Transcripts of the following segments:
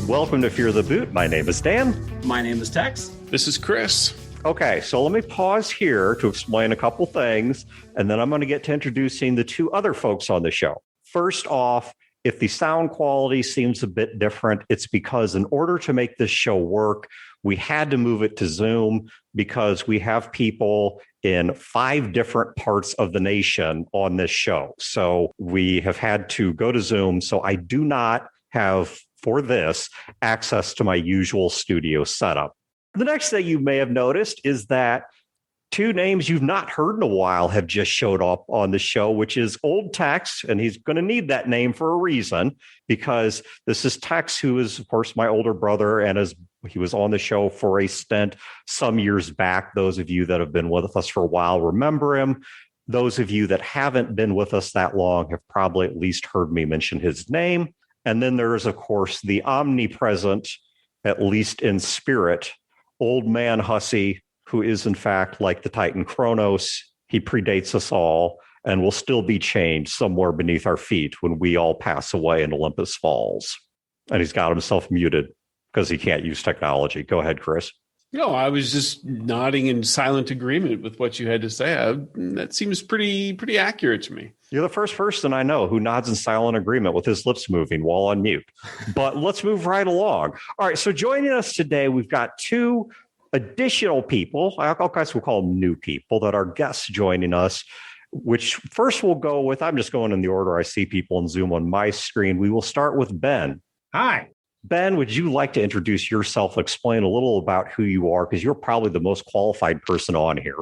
Welcome to Fear the Boot. My name is Dan. My name is Tex. This is Chris. Okay, so let me pause here to explain a couple things, and then I'm going to get to introducing the two other folks on the show. First off, if the sound quality seems a bit different, it's because in order to make this show work, we had to move it to Zoom because we have people in 5 different parts of the nation on this show. So we have had to go to Zoom. So I do not have, for this, access to my usual studio setup. The next thing you may have noticed is that 2 names you've not heard in a while have just showed up on the show, which is old Tex, and he's going to need that name for a reason, because this is Tex, who is, of course, my older brother, and he was on the show for a stint some years back. Those of you that have been with us for a while remember him. Those of you that haven't been with us that long have probably at least heard me mention his name. And then there is, of course, the omnipresent, at least in spirit, old man Hussey, who is, in fact, like the Titan Kronos. He predates us all and will still be chained somewhere beneath our feet when we all pass away in Olympus Falls. And he's got himself muted because he can't use technology. Go ahead, Chris. No, I was just nodding in silent agreement with what you had to say. That seems pretty accurate to me. You're the first person I know who nods in silent agreement with his lips moving while on mute. But let's move right along. All right, so joining us today, we've got 2 additional people. I guess we'll call them new people that are guests joining us, which first we'll go with, I'm just going in the order I see people in Zoom on my screen. We will start with Ben. Hi. Ben, would you like to introduce yourself, explain a little about who you are, because you're probably the most qualified person on here.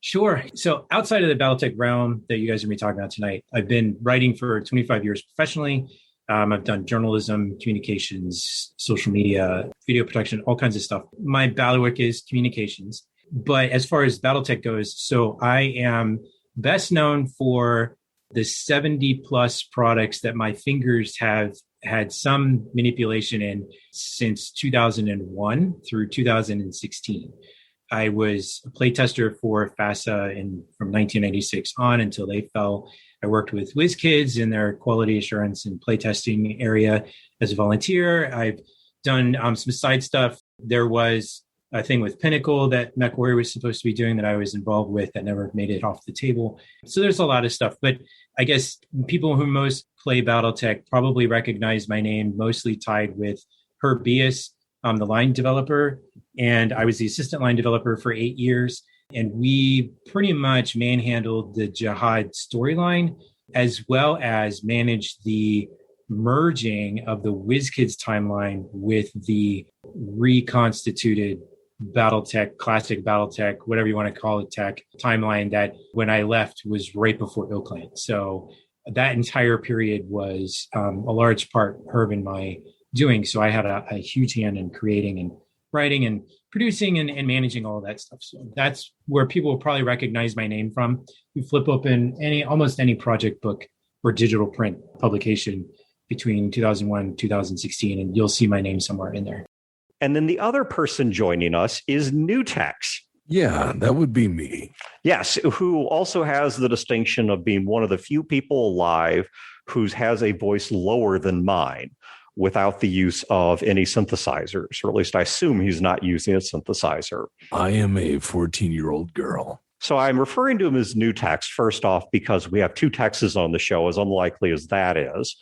Sure. So outside of the BattleTech realm that you guys are going to be talking about tonight, I've been writing for 25 years professionally. I've done journalism, communications, social media, video production, all kinds of stuff. My bailiwick is communications. But as far as BattleTech goes, so I am best known for the 70 plus products that my fingers have had some manipulation in since 2001 through 2016. I was a playtester for FASA from 1996 on until they fell. I worked with WizKids in their quality assurance and playtesting area as a volunteer. I've done some side stuff. There was a thing with Pinnacle that MechWarrior was supposed to be doing that I was involved with that never made it off the table. So there's a lot of stuff. But I guess people who most play BattleTech probably recognize my name, mostly tied with Herb Bias. I'm the line developer, and I was the assistant line developer for 8 years. And we pretty much manhandled the Jihad storyline, as well as managed the merging of the WizKids timeline with the reconstituted BattleTech, classic BattleTech, whatever you want to call it, tech timeline that when I left was right before Oakland. So that entire period was a large part Herb and my doing. So I had a huge hand in creating and writing and producing and managing all of that stuff. So that's where people will probably recognize my name from. You flip open almost any project book or digital print publication between 2001 and 2016, and you'll see my name somewhere in there. And then the other person joining us is New Tex. Yeah, that would be me. Yes, who also has the distinction of being one of the few people alive who has a voice lower than mine without the use of any synthesizers, or at least I assume he's not using a synthesizer. I am a 14-year-old girl. So I'm referring to him as New Tex, first off, because we have 2 Texes on the show, as unlikely as that is.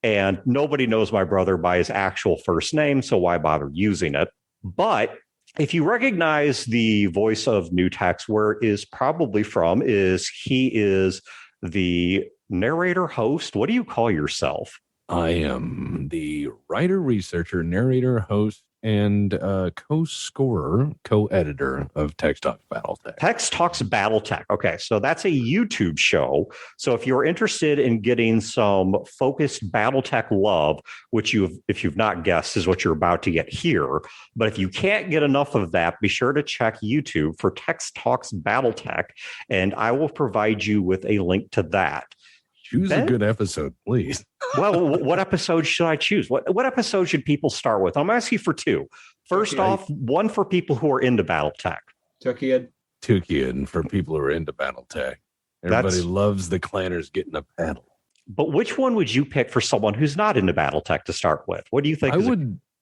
And nobody knows my brother by his actual first name, so why bother using it? But if you recognize the voice of New Tex, where it is probably from is he is the narrator host. What do you call yourself? I am the writer, researcher, narrator, host, and co-scorer, co-editor of Tex Talks BattleTech. Tex Talks BattleTech. Okay, so that's a YouTube show. So if you're interested in getting some focused BattleTech love, which if you've not guessed, is what you're about to get here. But if you can't get enough of that, be sure to check YouTube for Tex Talks BattleTech, and I will provide you with a link to that. Choose a good episode, please. Well, what episode should I choose? What episode should people start with? I'm asking for 2. First off, one for people who are into BattleTech. Tukian for people who are into BattleTech. Everybody loves the clanners getting a paddle. But which one would you pick for someone who's not into BattleTech to start with? What do you think?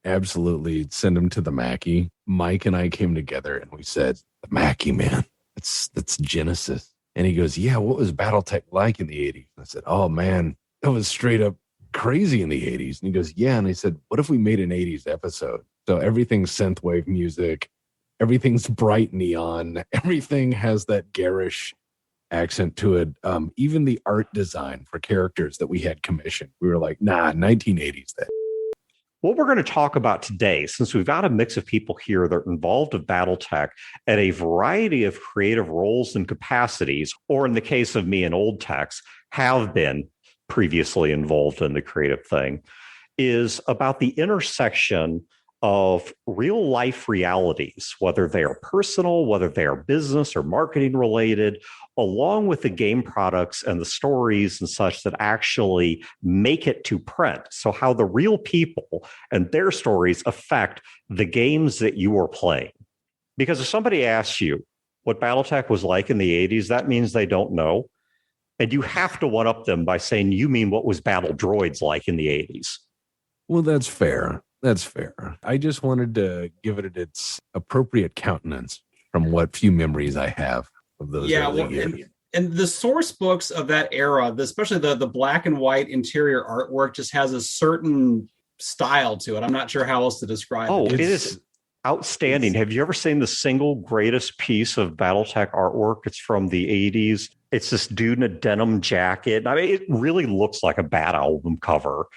absolutely send him to the Mackie. Mike and I came together and we said, the Mackie, man, that's Genesis. And he goes, yeah, what was BattleTech like in the 80s? And I said, oh, man, that was straight up crazy in the 80s. And he goes, yeah. And I said, what if we made an 80s episode? So everything's synthwave music. Everything's bright neon. Everything has that garish accent to it. Even the art design for characters that we had commissioned, we were like, nah, 1980s that. What we're going to talk about today, since we've got a mix of people here that are involved with BattleTech at a variety of creative roles and capacities, or in the case of me and Old Tex, have been previously involved in the creative thing, is about the intersection of real life realities, whether they are personal, whether they are business or marketing related, along with the game products and the stories and such that actually make it to print. So how the real people and their stories affect the games that you are playing. Because if somebody asks you what BattleTech was like in the 80s, that means they don't know. And you have to one-up them by saying, you mean what was Battle Droids like in the 80s? Well, that's fair. That's fair. I just wanted to give it its appropriate countenance from what few memories I have of those early years. And the source books of that era, especially the black and white interior artwork, just has a certain style to it. I'm not sure how else to describe it. It is outstanding. Have you ever seen the single greatest piece of BattleTech artwork? It's from the 80s. It's this dude in a denim jacket. I mean, it really looks like a Bat album cover.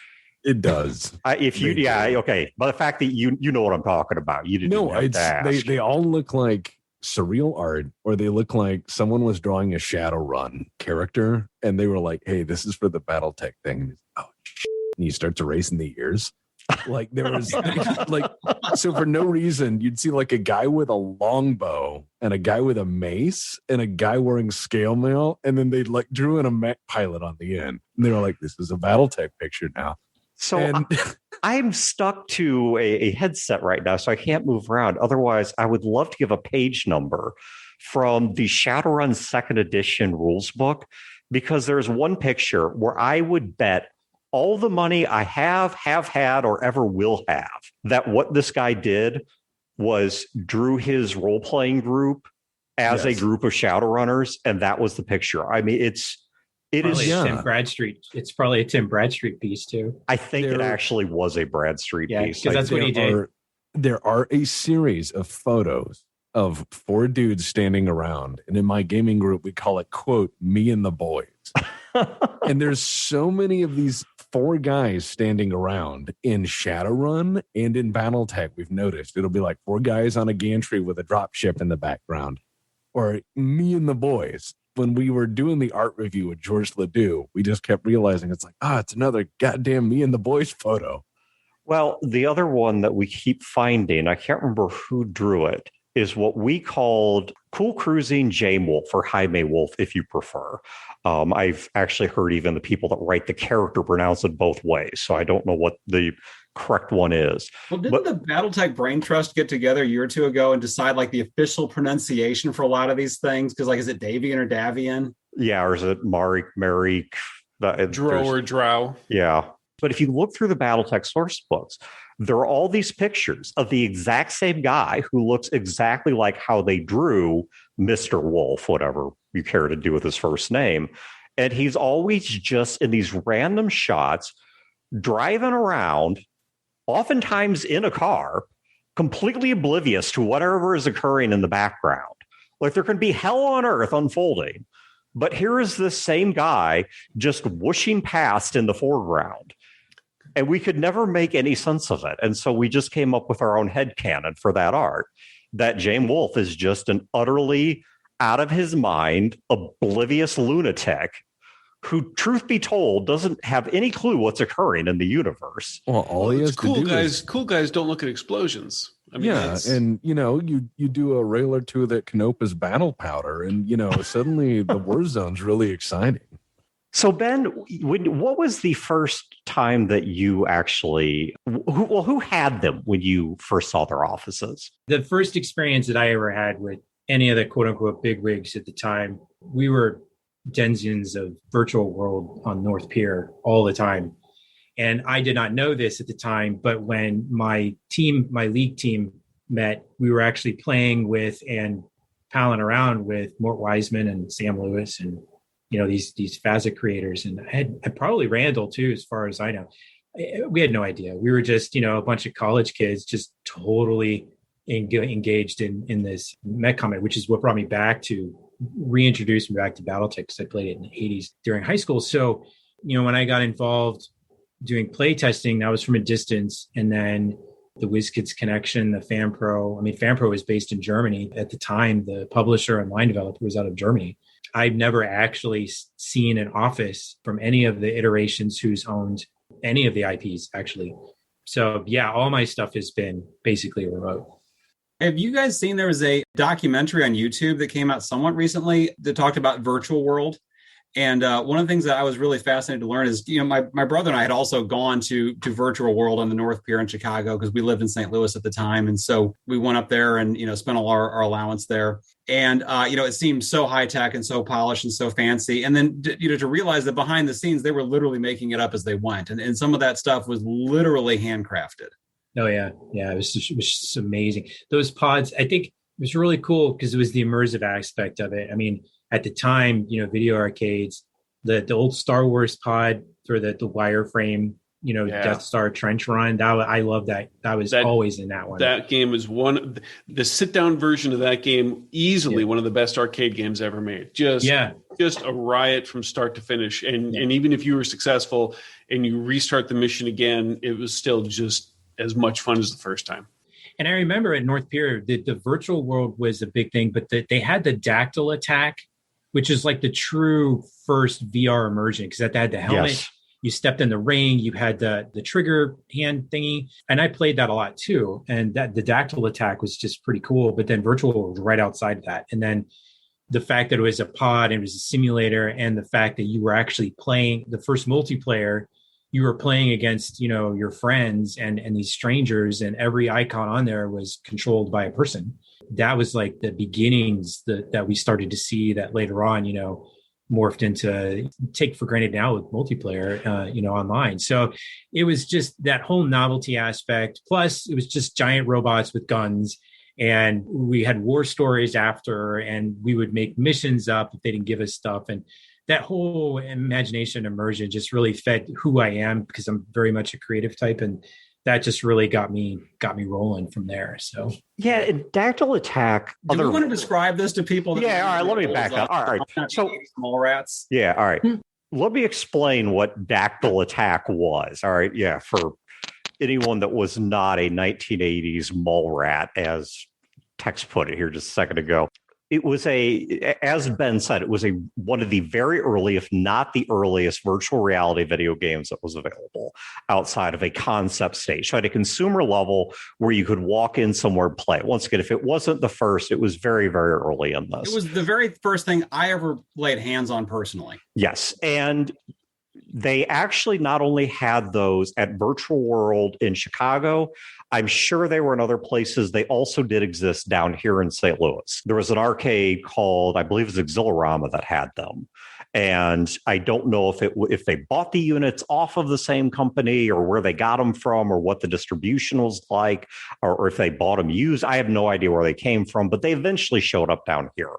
It does. Okay. But the fact that you know what I'm talking about, you didn't have to ask. They all look like surreal art, or they look like someone was drawing a Shadowrun character, and they were like, "Hey, this is for the BattleTech thing." Oh, shit. And he starts erasing the ears. Like there was so for no reason, you'd see like a guy with a longbow and a guy with a mace and a guy wearing scale mail, and then they like drew in a mech pilot on the end, and they were like, "This is a BattleTech picture now." So I'm stuck to a headset right now, so I can't move around. Otherwise, I would love to give a page number from the Shadowrun 2nd edition rules book, because there's one picture where I would bet all the money I have had, or ever will have, that what this guy did was drew his role-playing group as a group of Shadowrunners, and that was the picture. I mean, it is Tim Bradstreet. It's probably a Tim Bradstreet piece too. I think it actually was a Bradstreet piece. Because that's what he did. There are a series of photos of 4 dudes standing around, and in my gaming group, we call it, quote, me and the boys. And there's so many of these 4 guys standing around in Shadowrun and in BattleTech. We've noticed it'll be like 4 guys on a gantry with a dropship in the background, or me and the boys. When we were doing the art review with George Ledoux, we just kept realizing it's like, it's another goddamn me and the boys photo. Well, the other one that we keep finding, I can't remember who drew it, is what we called Cool Cruising Jaime Wolf, or Jaime Wolf, if you prefer. I've actually heard even the people that write the character pronounce it both ways, so I don't know what the correct one is. Well, didn't the BattleTech Brain Trust get together a year or two ago and decide like the official pronunciation for a lot of these things? Because like, is it Davian or Davian? Yeah, or is it Marik? Drow or Drow? Yeah. But if you look through the BattleTech source books, there are all these pictures of the exact same guy who looks exactly like how they drew Mr. Wolf, whatever you care to do with his first name. And he's always just in these random shots, driving around, oftentimes in a car, completely oblivious to whatever is occurring in the background. Like there can be hell on earth unfolding, but here is this same guy just whooshing past in the foreground. And we could never make any sense of it. And so we just came up with our own headcanon for that art, that Jaime Wolf is just an utterly out of his mind, oblivious lunatic who, truth be told, doesn't have any clue what's occurring in the universe. Well, all he has cool to do guys. is, Cool guys don't look at explosions. I mean, and you do a rail or two that Canopa's battle powder, and suddenly the war zone's really exciting. So Ben, what was the first time that you actually who had them when you first saw their offices? The first experience that I ever had with any of the quote unquote bigwigs at the time, we were denizens of virtual world on North Pier all the time. And I did not know this at the time, but when my league team met, we were actually playing with and palling around with Mort Wiseman and Sam Lewis and, these Phasic creators. And I probably Randall too, as far as I know. We had no idea. We were just, a bunch of college kids just totally engaged in this mech combat, which is what brought me back to reintroduce me back to BattleTech, because I played it in the 80s during high school. So, when I got involved doing play testing, that was from a distance. And then the WizKids connection, the FanPro was based in Germany. At the time, the publisher and line developer was out of Germany. I've never actually seen an office from any of the iterations who's owned any of the IPs, actually. So, yeah, all my stuff has been basically remote. Have you guys seen, there was a documentary on YouTube that came out somewhat recently that talked about virtual world? And one of the things that I was really fascinated to learn is, my brother and I had also gone to Virtual World on the North Pier in Chicago, because we lived in St. Louis at the time. And so we went up there and, spent all our allowance there. And, it seemed so high tech and so polished and so fancy. And then, to realize that behind the scenes, they were literally making it up as they went. And some of that stuff was literally handcrafted. Oh, yeah. Yeah, it was just amazing. Those pods, I think it was really cool because it was the immersive aspect of it. I mean, at the time, video arcades, the old Star Wars pod for the wireframe, Death Star trench run. I love that. That was always in that one. That game was the sit down version of that game, easily one of the best arcade games ever made. Just a riot from start to finish. And even if you were successful and you restart the mission again, it was still just as much fun as the first time. And I remember at North Pier, the virtual world was a big thing, but they had the dactyl attack, which is like the true first VR immersion, because that had the helmet. Yes. You stepped in the ring, you had the trigger hand thingy. And I played that a lot too. And that the dactyl attack was just pretty cool. But then virtual was right outside of that. And then the fact that it was a pod, and it was a simulator, and the fact that you were actually playing the first multiplayer, you were playing against, your friends and these strangers, and every icon on there was controlled by a person. That was like the beginnings that we started to see that later on, morphed into take for granted now with multiplayer, online. So it was just that whole novelty aspect. Plus it was just giant robots with guns, and we had war stories after, and we would make missions up if they didn't give us stuff. And that whole imagination immersion just really fed who I am, because I'm very much a creative type. And that just really got me rolling from there. So dactyl attack. Do we want to describe this to people? All right. Let me back up. All right. So small rats. Yeah. All right. Let me explain what dactyl attack was. All right. Yeah. For anyone that was not a 1980s mall rat, as Tex put it here just a second ago. It was as Ben said, it was one of the very early, if not the earliest, virtual reality video games that was available outside of a concept stage. So at a consumer level where you could walk in somewhere and play. Once again, if it wasn't the first, it was very, very early in this. It was the very first thing I ever laid hands on personally. Yes. And they actually not only had those at Virtual World in Chicago, I'm sure they were in other places. They also did exist down here in St. Louis. There was an arcade called, I believe it was Exhilarama, that had them. And I don't know if they bought the units off of the same company, or where they got them from, or what the distribution was like, or if they bought them used. I have no idea where they came from, but they eventually showed up down here.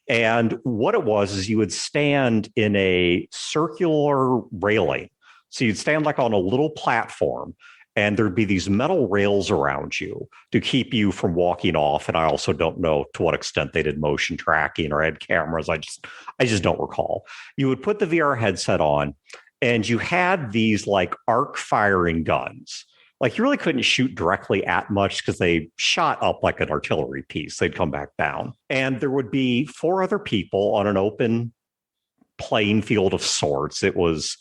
And what it was is you would stand in a circular railing. So you'd stand like on a little platform, and there'd be these metal rails around you to keep you from walking off. And I also don't know to what extent they did motion tracking or had cameras. I just don't recall. You would put the VR headset on, and you had these like arc firing guns. Like you really couldn't shoot directly at much because they shot up like an artillery piece. They'd come back down. And there would be 4 other people on an open playing field of sorts. It's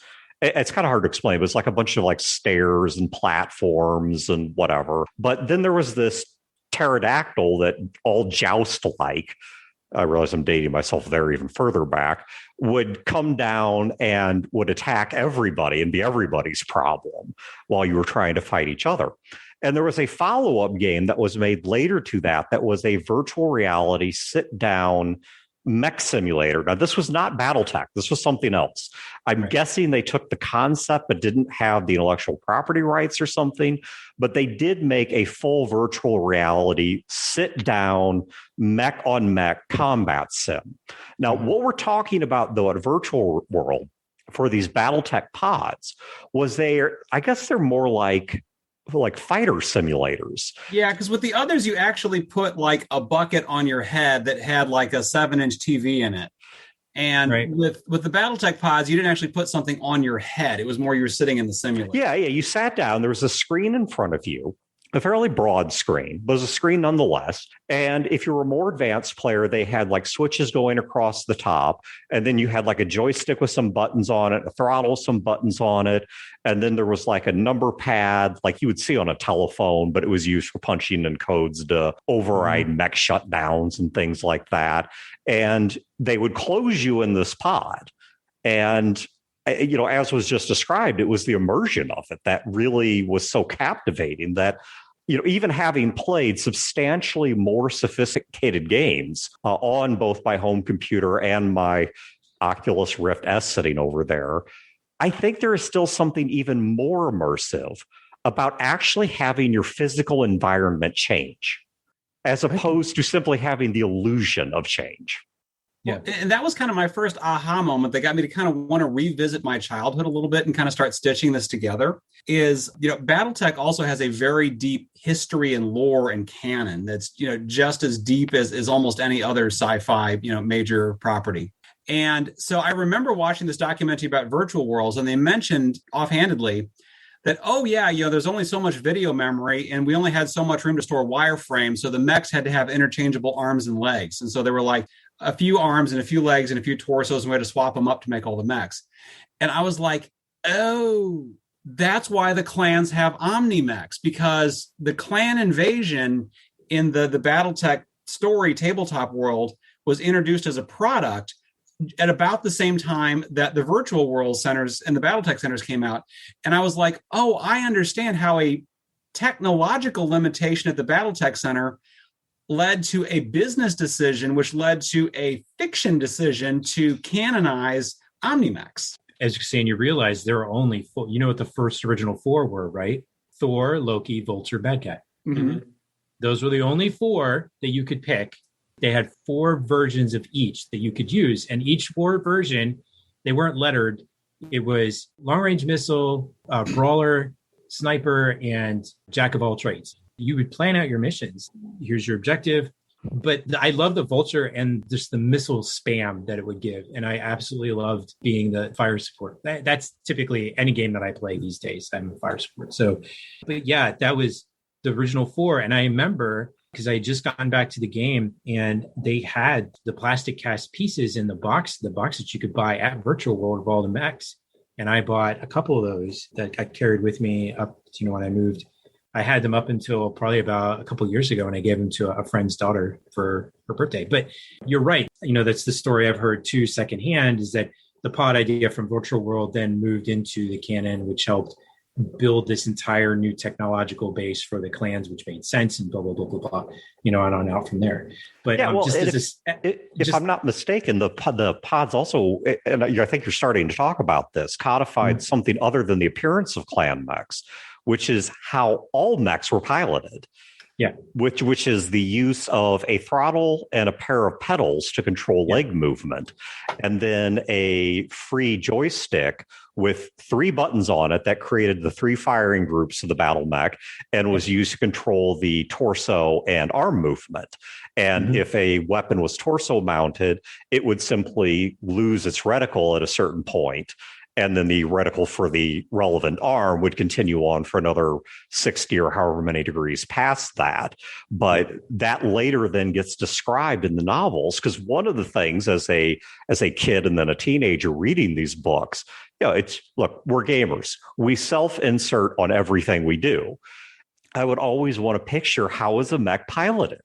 kind of hard to explain, but it's like a bunch of like stairs and platforms and whatever. But then there was this pterodactyl that all joust-like, I realize I'm dating myself there even further back, would come down and would attack everybody and be everybody's problem while you were trying to fight each other. And there was a follow-up game that was made later to that was a virtual reality sit-down mech simulator. Now, this was not BattleTech. This was something else. I'm guessing they took the concept but didn't have the intellectual property rights or something. But they did make a full virtual reality, sit down, mech on mech combat sim. Now, what we're talking about, though, at Virtual World for these BattleTech pods was I guess they're more like fighter simulators. Yeah, because with the others, you actually put like a bucket on your head that had like a 7-inch TV in it. And with the BattleTech pods, you didn't actually put something on your head. It was more you were sitting in the simulator. Yeah. You sat down. There was a screen in front of you, a fairly broad screen, but it was a screen nonetheless. And if you were a more advanced player, they had like switches going across the top. And then you had like a joystick with some buttons on it, a throttle, some buttons on it. And then there was like a number pad, like you would see on a telephone, but it was used for punching in codes to override mech shutdowns and things like that. And they would close you in this pod. And as was just described, it was the immersion of it that really was so captivating that, even having played substantially more sophisticated games on both my home computer and my Oculus Rift S sitting over there, I think there is still something even more immersive about actually having your physical environment change, as opposed to simply having the illusion of change. Yeah. And that was kind of my first aha moment that got me to kind of want to revisit my childhood a little bit and kind of start stitching this together is, BattleTech also has a very deep history and lore and canon that's, just as deep as almost any other sci-fi, major property. And so I remember watching this documentary about virtual worlds, and they mentioned offhandedly that, there's only so much video memory and we only had so much room to store wireframes. So the mechs had to have interchangeable arms and legs. And so they were like, a few arms and a few legs and a few torsos, and we had to swap them up to make all the mechs. And I was like, oh, that's why the clans have omni-mechs, because the clan invasion in the BattleTech story tabletop world was introduced as a product at about the same time that the virtual world centers and the BattleTech centers came out. And I was like, oh, I understand how a technological limitation at the BattleTech center led to a business decision, which led to a fiction decision to canonize omni-mechs. As you're saying, you realize there are only four. You know what the first original four were, right? Thor, Loki, Vulture, Bad Guy. Mm-hmm. Those were the only four that you could pick. They had 4 versions of each that you could use. And each 4 version, they weren't lettered. It was long-range missile, brawler, sniper, and jack of all trades. You would plan out your missions. Here's your objective. But I love the Vulture and just the missile spam that it would give. And I absolutely loved being the fire support. That's typically any game that I play these days. I'm a fire support. So, but yeah, that was the original 4. And I remember because I had just gotten back to the game and they had the plastic cast pieces in the box that you could buy at Virtual World of all the mechs. And I bought a couple of those that I carried with me up, when I moved. I had them up until probably about a couple of years ago, and I gave them to a friend's daughter for her birthday. But you're right. That's the story I've heard too secondhand, is that the pod idea from Virtual World then moved into the canon, which helped build this entire new technological base for the clans, which made sense, and blah, blah, blah, blah, blah, on and out from there. But if I'm not mistaken, the pods also, and I think you're starting to talk about this, codified something other than the appearance of clan mechs, which is how all mechs were piloted. Yeah. Which is the use of a throttle and a pair of pedals to control leg movement, and then a free joystick with 3 buttons on it that created the 3 firing groups of the battle mech and was used to control the torso and arm movement. And if a weapon was torso mounted, it would simply lose its reticle at a certain point. And then the reticle for the relevant arm would continue on for another 60 or however many degrees past that. But that later then gets described in the novels, because one of the things as a kid and then a teenager reading these books, look, we're gamers. We self-insert on everything we do. I would always want to picture, how is a mech piloted?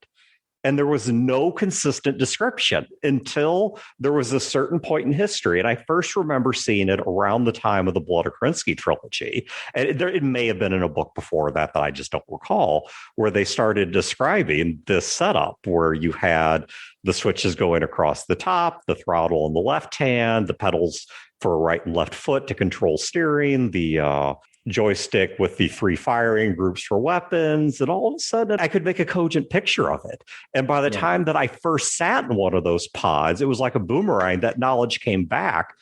And there was no consistent description until there was a certain point in history. And I first remember seeing it around the time of the Blood of Krinsky trilogy. And it may have been in a book before that I just don't recall, where they started describing this setup where you had the switches going across the top, the throttle on the left hand, the pedals for a right and left foot to control steering, the joystick with the 3 firing groups for weapons. And all of a sudden, I could make a cogent picture of it. And by the time that I first sat in one of those pods, it was like a boomerang. That knowledge came back.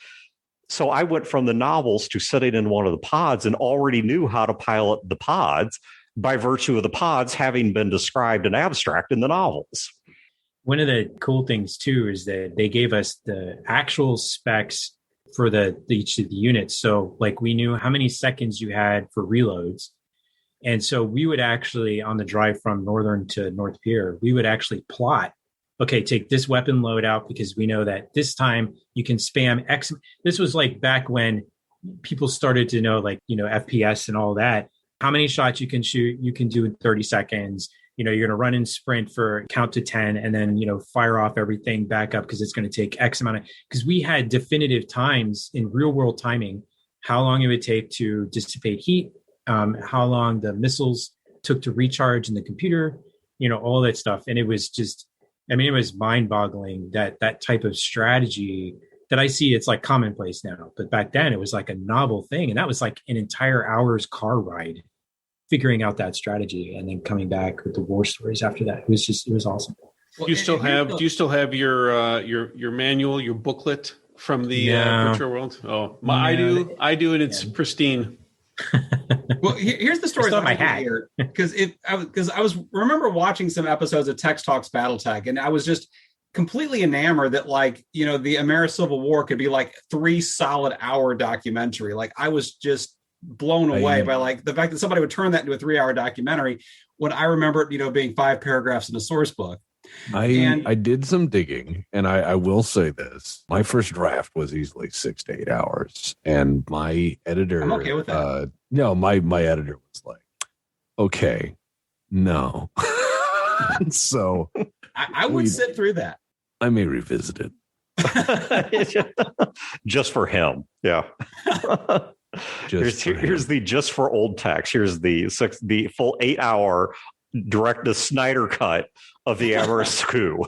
So I went from the novels to sitting in one of the pods and already knew how to pilot the pods by virtue of the pods having been described in abstract in the novels. One of the cool things, too, is that they gave us the actual specs for each of the units. So like we knew how many seconds you had for reloads. And so we would actually, on the drive from Northern to North Pier, we would actually plot, okay, take this weapon loadout because we know that this time you can spam X. This was like back when people started to know, like, FPS and all that, how many shots you can shoot, you can do in 30 seconds. You're going to run and sprint for count to 10 and then, fire off everything back up because it's going to take X amount of, because we had definitive times in real world timing, how long it would take to dissipate heat, how long the missiles took to recharge in the computer, all that stuff. And it was just, it was mind boggling that type of strategy that I see, it's like commonplace now. But back then it was like a novel thing. And that was like an entire hour's car ride, figuring out that strategy and then coming back with the war stories after that. It was awesome. Do you still have your manual, your booklet from the virtual world? Oh, I do. And it's pristine. Well, here's the story. My hat here, because I was remember watching some episodes of Tex Talks BattleTech, and I was just completely enamored that, like, the American Civil War could be like 3 solid hour documentary. Like, I was just blown away by like the fact that somebody would turn that into a 3-hour documentary when I remember it, being 5 paragraphs in a source book. I did some digging, and I will say this. My first draft was easily 6 to 8 hours, and my editor... I'm okay with that. No, my editor was like, okay, no. So... I would sit through that. I may revisit it. Just for him. Yeah. Here's the just for old Tex. Here's the full 8-hour direct to Snyder cut of the Amarisku.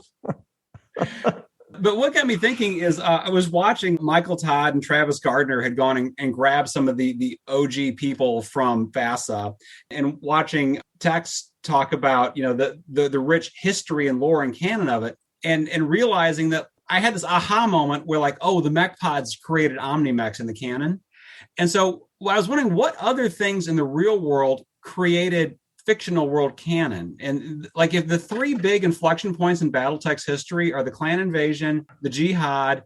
But what got me thinking is I was watching Michael Todd and Travis Gardner had gone and grabbed some of the OG people from FASA and watching Tex talk about, the rich history and lore and canon of it and realizing that I had this aha moment where, like, oh, the mech pods created Omni-Mechs in the canon. And so I was wondering what other things in the real world created fictional world canon. And like, if the 3 big inflection points in BattleTech's history are the clan invasion, the jihad,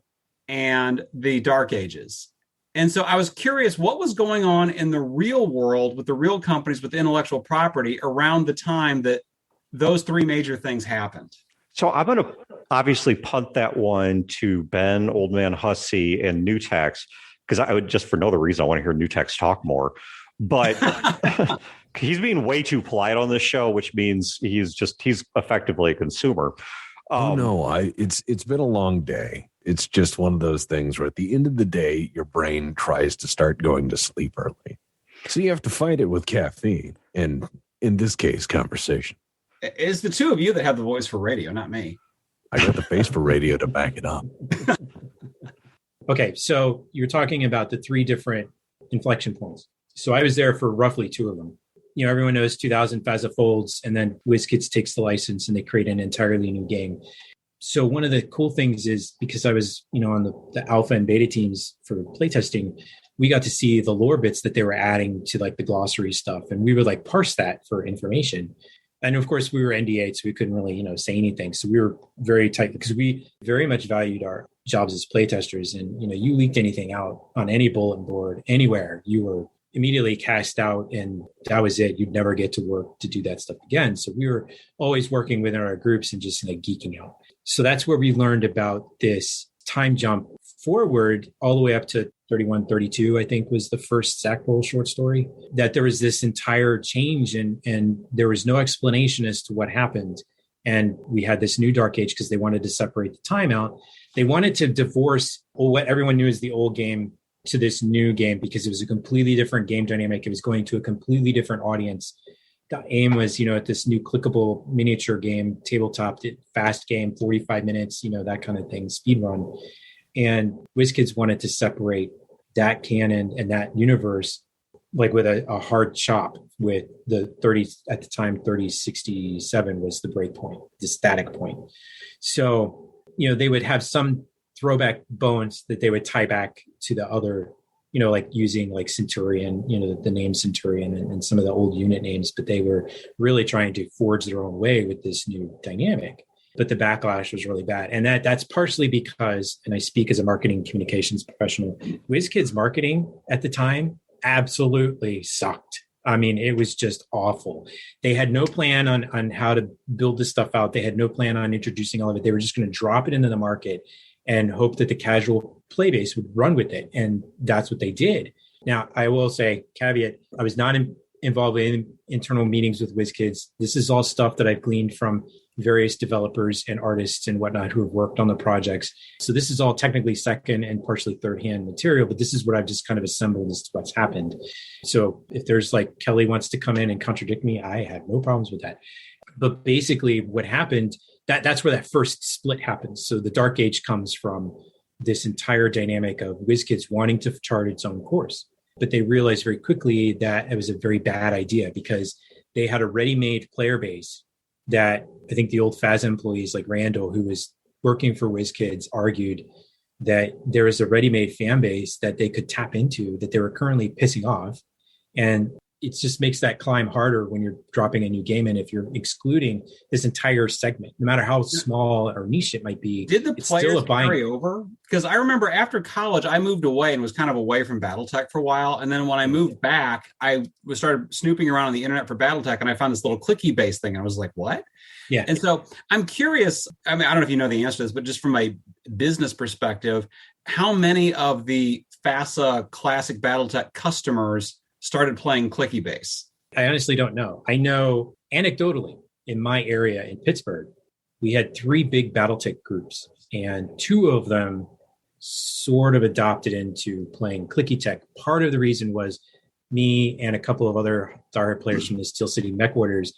and the Dark Ages. And so I was curious what was going on in the real world with the real companies with intellectual property around the time that those 3 major things happened. So I'm going to obviously punt that one to Ben, Old Man Hussey, and New Tex, because I would, just for no other reason, I want to hear New Tex talk more. But he's being way too polite on this show, which means he's effectively a consumer. It's been a long day. It's just one of those things where at the end of the day, your brain tries to start going to sleep early. So you have to fight it with caffeine, and in this case, conversation. It's the 2 of you that have the voice for radio, not me. I got the face for radio to back it up. Okay, so you're talking about the 3 different inflection points. So I was there for roughly 2 of them. Everyone knows 2000 FASA folds, and then WizKids takes the license and they create an entirely new game. So one of the cool things is, because I was, on the alpha and beta teams for playtesting, we got to see the lore bits that they were adding to like the glossary stuff. And we would like parse that for information. And of course we were NDA, so we couldn't really, say anything. So we were very tight because we very much valued our jobs as playtesters. And, you leaked anything out on any bulletin board, anywhere, you were immediately cast out, and that was it. You'd never get to work to do that stuff again. So we were always working within our groups and just like geeking out. So that's where we learned about this time jump forward all the way up to 31, 32, I think was the first Sackbowl short story, that there was this entire change and there was no explanation as to what happened. And we had this new Dark Age because they wanted to separate the time out. They wanted to divorce what everyone knew as the old game to this new game because it was a completely different game dynamic. It was going to a completely different audience. The aim was, at this new clickable miniature game, tabletop, fast game, 45 minutes, that kind of thing, speed run. And WizKids wanted to separate that canon and that universe like with a hard chop with the 30, at the time, 3067 was the break point, the static point. So, they would have some throwback bones that they would tie back to the other, like using like Centurion, the name Centurion and some of the old unit names, but they were really trying to forge their own way with this new dynamic. But the backlash was really bad. And that's partially because, and I speak as a marketing communications professional, WizKids marketing at the time absolutely sucked. I mean, it was just awful. They had no plan on how to build this stuff out. They had no plan on introducing all of it. They were just going to drop it into the market and hope that the casual play base would run with it. And that's what they did. Now, I will say, caveat, I was not involved in internal meetings with WizKids. This is all stuff that I've gleaned from various developers and artists and whatnot who have worked on the projects. So this is all technically second and partially third-hand material, but this is what I've just kind of assembled as to what's happened. So if there's like Kelly wants to come in and contradict me, I have no problems with that. But basically what happened, that's where that first split happens. So the Dark Age comes from this entire dynamic of WizKids wanting to chart its own course. But they realized very quickly that it was a very bad idea because they had a ready-made player base that I think the old FAS employees like Randall, who was working for WizKids, argued that there is a ready-made fan base that they could tap into that they were currently pissing off. And it just makes that climb harder when you're dropping a new game in if you're excluding this entire segment, no matter how small or niche it might be. Did the players carry over? Because I remember after college, I moved away and was kind of away from BattleTech for a while. And then when I moved back, I started snooping around on the internet for BattleTech and I found this little clicky base thing. I was like, what? Yeah. And so I'm curious, I mean, I don't know if you know the answer to this, but just from a business perspective, how many of the FASA classic BattleTech customers started playing clicky base? I honestly don't know. I know anecdotally in my area in Pittsburgh, we had 3 big BattleTech groups and 2 of them sort of adopted into playing clicky tech. Part of the reason was me and a couple of other diehard players from the Steel City Mech Warriors.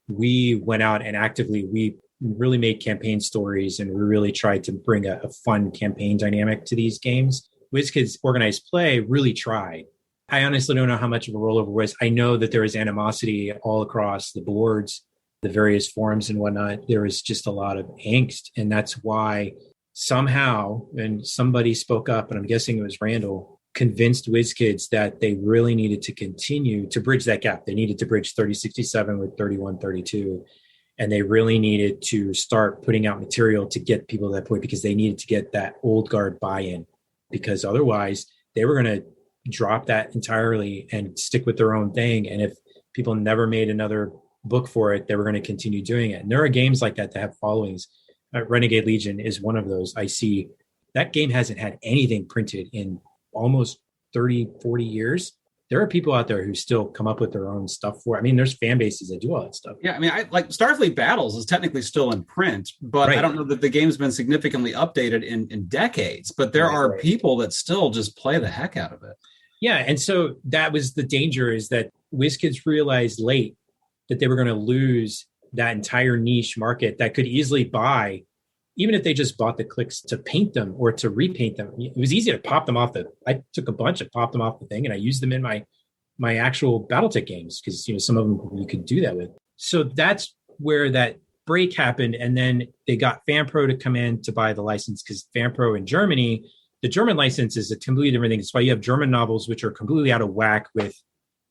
We went out and we really made campaign stories and we really tried to bring a fun campaign dynamic to these games. WizKids Organized Play really tried. I honestly don't know how much of a rollover was. I know that there was animosity all across the boards, the various forums and whatnot. There was just a lot of angst. And that's why somehow, and somebody spoke up, and I'm guessing it was Randall, convinced WizKids that they really needed to continue to bridge that gap. They needed to bridge 3067 with 3132. And they really needed to start putting out material to get people to that point because they needed to get that old guard buy-in. Because otherwise, they were going to drop that entirely and stick with their own thing. And if people never made another book for it, they were going to continue doing it. And there are games like that have followings. Renegade Legion is one of those. I see that game hasn't had anything printed in almost 30, 40 years. There are people out there who still come up with their own stuff for it. I mean, there's fan bases that do all that stuff. Yeah, I mean, I like Starfleet Battles is technically still in print, but right. I don't know that the game's been significantly updated in decades, but there are people that still just play the heck out of it. Yeah, and so that was the danger, is that WizKids realized late that they were going to lose that entire niche market that could easily buy, even if they just bought the clicks to paint them or to repaint them. It was easy to pop them off I took a bunch and popped them off the thing, and I used them in my actual BattleTech games because some of them you could do that with. So that's where that break happened, and then they got FanPro to come in to buy the license because FanPro in Germany. The German license is a completely different thing. That's why you have German novels, which are completely out of whack with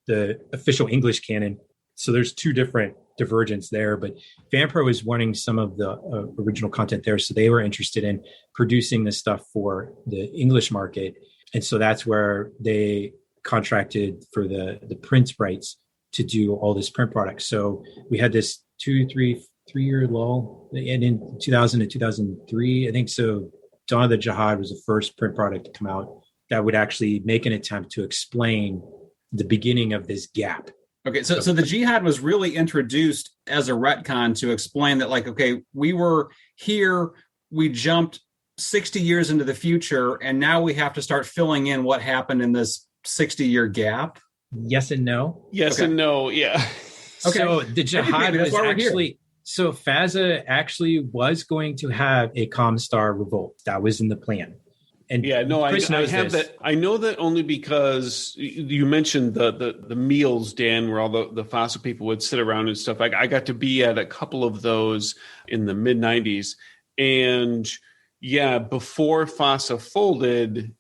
the official English canon. So there's 2 different divergence there. But FanPro is wanting some of the original content there. So they were interested in producing this stuff for the English market. And so that's where they contracted for the print rights to do all this print product. So we had this 3-year lull. And in 2000 to 2003, I think so, Dawn of the Jihad was the first print product to come out that would actually make an attempt to explain the beginning of this gap. Okay, so the jihad was really introduced as a retcon to explain that, like, okay, we were here, we jumped 60 years into the future, and now we have to start filling in what happened in this 60-year gap. Yes and no. Yes and no, yeah. Okay. So the jihad was actually, so FASA actually was going to have a Comstar revolt. That was in the plan. And yeah, no, I have this. that. I know that only because you mentioned the meals, Dan, where all the FASA people would sit around and stuff. I got to be at a couple of those in the mid 90s. And yeah, before FASA folded,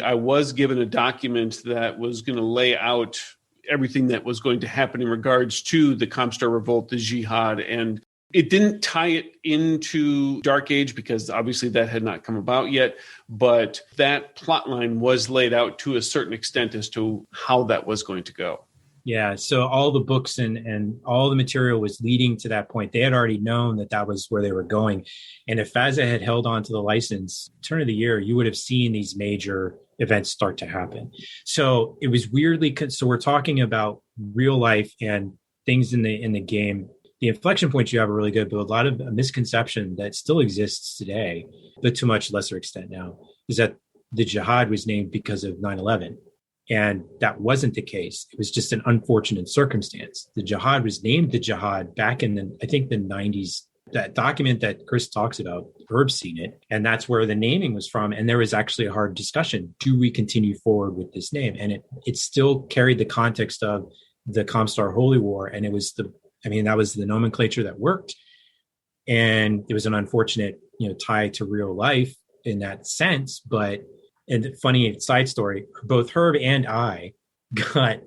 I was given a document that was going to lay out everything that was going to happen in regards to the Comstar revolt, the jihad, and it didn't tie it into Dark Age because obviously that had not come about yet, but that plot line was laid out to a certain extent as to how that was going to go. Yeah, so all the books and all the material was leading to that point. They had already known that was where they were going. And if FASA had held on to the license, turn of the year, you would have seen these major events start to happen. So it was weirdly, so we're talking about real life and things in the game. The inflection points you have are really good, but a lot of misconception that still exists today, but to much lesser extent now, is that the jihad was named because of 9/11. And that wasn't the case. It was just an unfortunate circumstance. The jihad was named the jihad back in the 90s. That document that Chris talks about, Herb's seen it, and that's where the naming was from. And there was actually a hard discussion. Do we continue forward with this name? And it still carried the context of the Comstar Holy War. And it was that was the nomenclature that worked. And it was an unfortunate, tie to real life in that sense. And funny side story, both Herb and I got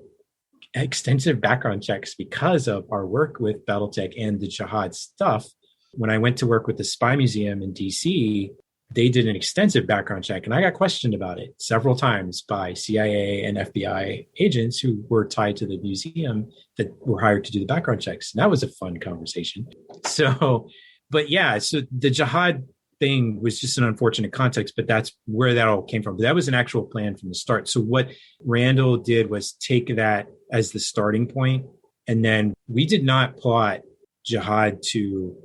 extensive background checks because of our work with BattleTech and the jihad stuff. When I went to work with the Spy Museum in DC, they did an extensive background check, and I got questioned about it several times by CIA and FBI agents who were tied to the museum that were hired to do the background checks. And that was a fun conversation. So the jihad thing was just an unfortunate context, but that's where that all came from. But that was an actual plan from the start. So what Randall did was take that as the starting point, and then we did not plot jihad to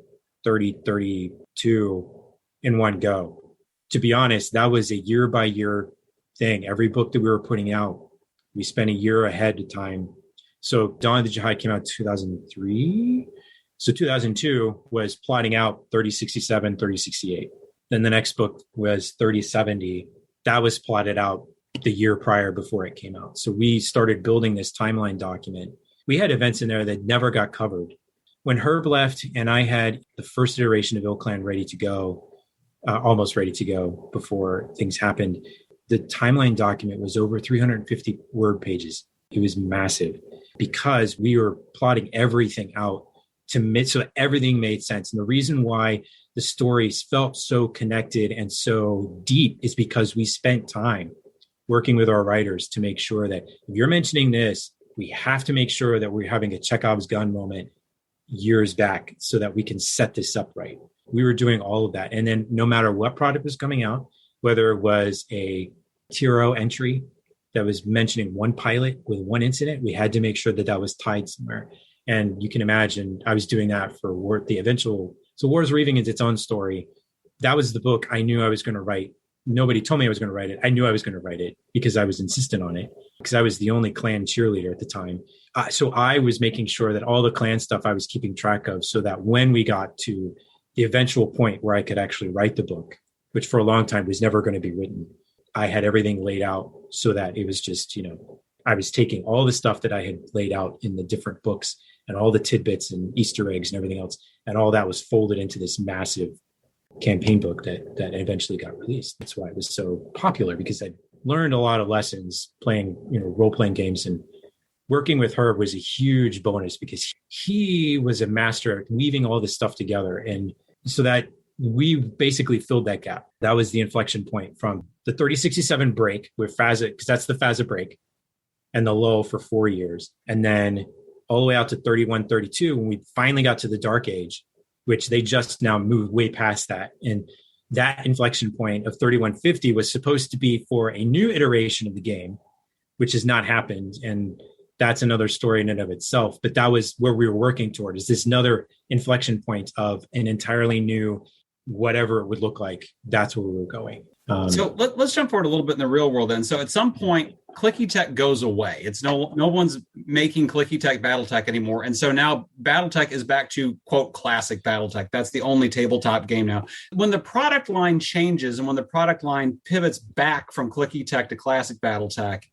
3032 in one go. To be honest, that was a year by year thing. Every book that we were putting out, we spent a year ahead of time. So Dawn of the Jihad came out in 2003. So 2002 was plotting out 3067, 3068. Then the next book was 3070. That was plotted out the year prior before it came out. So we started building this timeline document. We had events in there that never got covered. When Herb left and I had the first iteration of IlClan ready to go, almost ready to go before things happened, the timeline document was over 350 word pages. It was massive because we were plotting everything out so everything made sense. And the reason why the stories felt so connected and so deep is because we spent time working with our writers to make sure that if you're mentioning this, we have to make sure that we're having a Chekhov's gun moment years back so that we can set this up right. We were doing all of that. And then no matter what product was coming out, whether it was a Tier O entry that was mentioning one pilot with one incident, we had to make sure that was tied somewhere. And you can imagine I was doing that for the eventual. So Wars Reaving is its own story. That was the book I knew I was going to write. Nobody told me I was going to write it. I knew I was going to write it because I was insistent on it because I was the only clan cheerleader at the time. So I was making sure that all the clan stuff I was keeping track of so that when we got to the eventual point where I could actually write the book, which for a long time was never going to be written, I had everything laid out so that it was just, I was taking all the stuff that I had laid out in the different books and all the tidbits and Easter eggs and everything else. And all that was folded into this massive campaign book that eventually got released. That's why it was so popular, because I learned a lot of lessons playing, role-playing games, and working with Herb was a huge bonus because he was a master at weaving all this stuff together. And so that we basically filled that gap. That was the inflection point from the 3067 break with FASA, because that's the FASA break, and the lull for 4 years. And then all the way out to 3132, when we finally got to the Dark Age, which they just now moved way past that. And that inflection point of 3150 was supposed to be for a new iteration of the game, which has not happened. And that's another story in and of itself. But that was where we were working toward, is this another inflection point of an entirely new, whatever it would look like. That's where we were going. So let's jump forward a little bit in the real world then. So at some point, clicky tech goes away. It's no one's making clicky tech BattleTech anymore. And so now BattleTech is back to, quote, classic BattleTech. That's the only tabletop game now. When the product line changes and when the product line pivots back from clicky tech to classic BattleTech,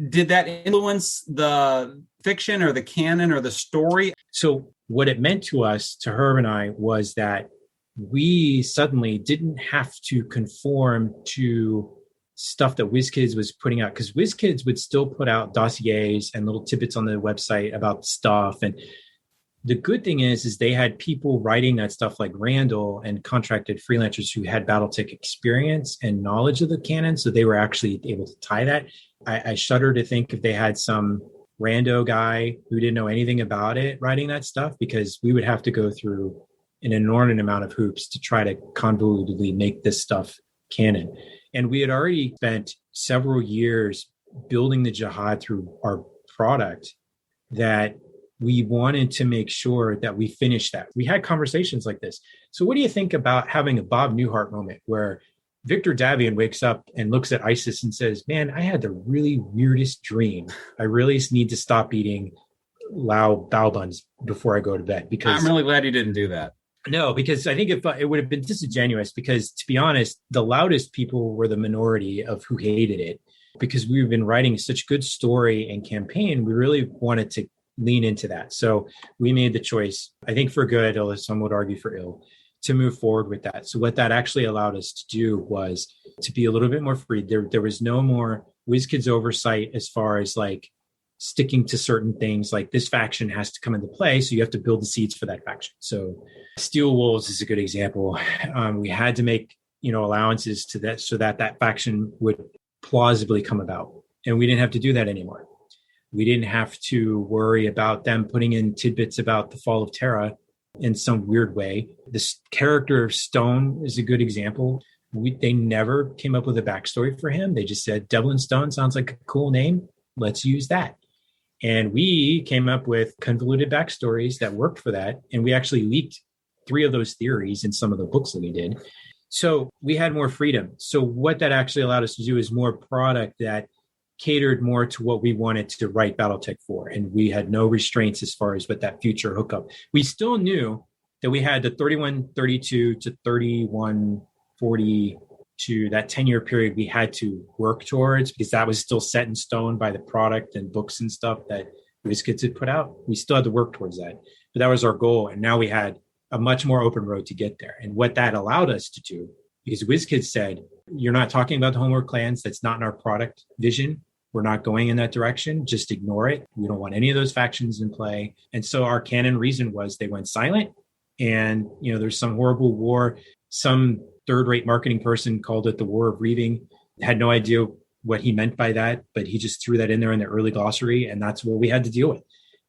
did that influence the fiction or the canon or the story? So what it meant to us, to Herb and I, was that we suddenly didn't have to conform to stuff that WizKids was putting out, because WizKids would still put out dossiers and little tidbits on the website about stuff. And the good thing is they had people writing that stuff like Randall and contracted freelancers who had BattleTech experience and knowledge of the canon. So they were actually able to tie that. I shudder to think if they had some rando guy who didn't know anything about it writing that stuff, because we would have to go through an inordinate amount of hoops to try to convolutedly make this stuff canon. And we had already spent several years building the jihad through our product, that we wanted to make sure that we finished that. We had conversations like this. So what do you think about having a Bob Newhart moment where Victor Davian wakes up and looks at ISIS and says, man, I had the really weirdest dream. I really need to stop eating Lao bao buns before I go to bed. Because I'm really glad you didn't do that. No, because I think it would have been disingenuous, because to be honest, the loudest people were the minority of who hated it, because we've been writing such good story and campaign. We really wanted to lean into that. So we made the choice, I think for good, although some would argue for ill, to move forward with that. So what that actually allowed us to do was to be a little bit more free. There was no more WizKids oversight as far as like sticking to certain things, like this faction has to come into play, so you have to build the seeds for that faction. So Steel Wolves is a good example. We had to make allowances to that so that faction would plausibly come about, and we didn't have to do that anymore. We didn't have to worry about them putting in tidbits about the fall of Terra in some weird way. This character Stone is a good example. They never came up with a backstory for him. They just said Devlin Stone sounds like a cool name, let's use that. And we came up with convoluted backstories that worked for that. And we actually leaked 3 of those theories in some of the books that we did. So we had more freedom. So what that actually allowed us to do is more product that catered more to what we wanted to write BattleTech for. And we had no restraints as far as what that future hookup. We still knew that we had the 3132 to 3140 to that 10-year period we had to work towards, because that was still set in stone by the product and books and stuff that WizKids had put out. We still had to work towards that, but that was our goal. And now we had a much more open road to get there. And what that allowed us to do, because WizKids said, you're not talking about the homework clans. That's not in our product vision. We're not going in that direction. Just ignore it. We don't want any of those factions in play. And so our canon reason was they went silent. And, there's some horrible war. Some third-rate marketing person called it the War of Reaving. Had no idea what he meant by that, but he just threw that in there in the early glossary, and that's what we had to deal with.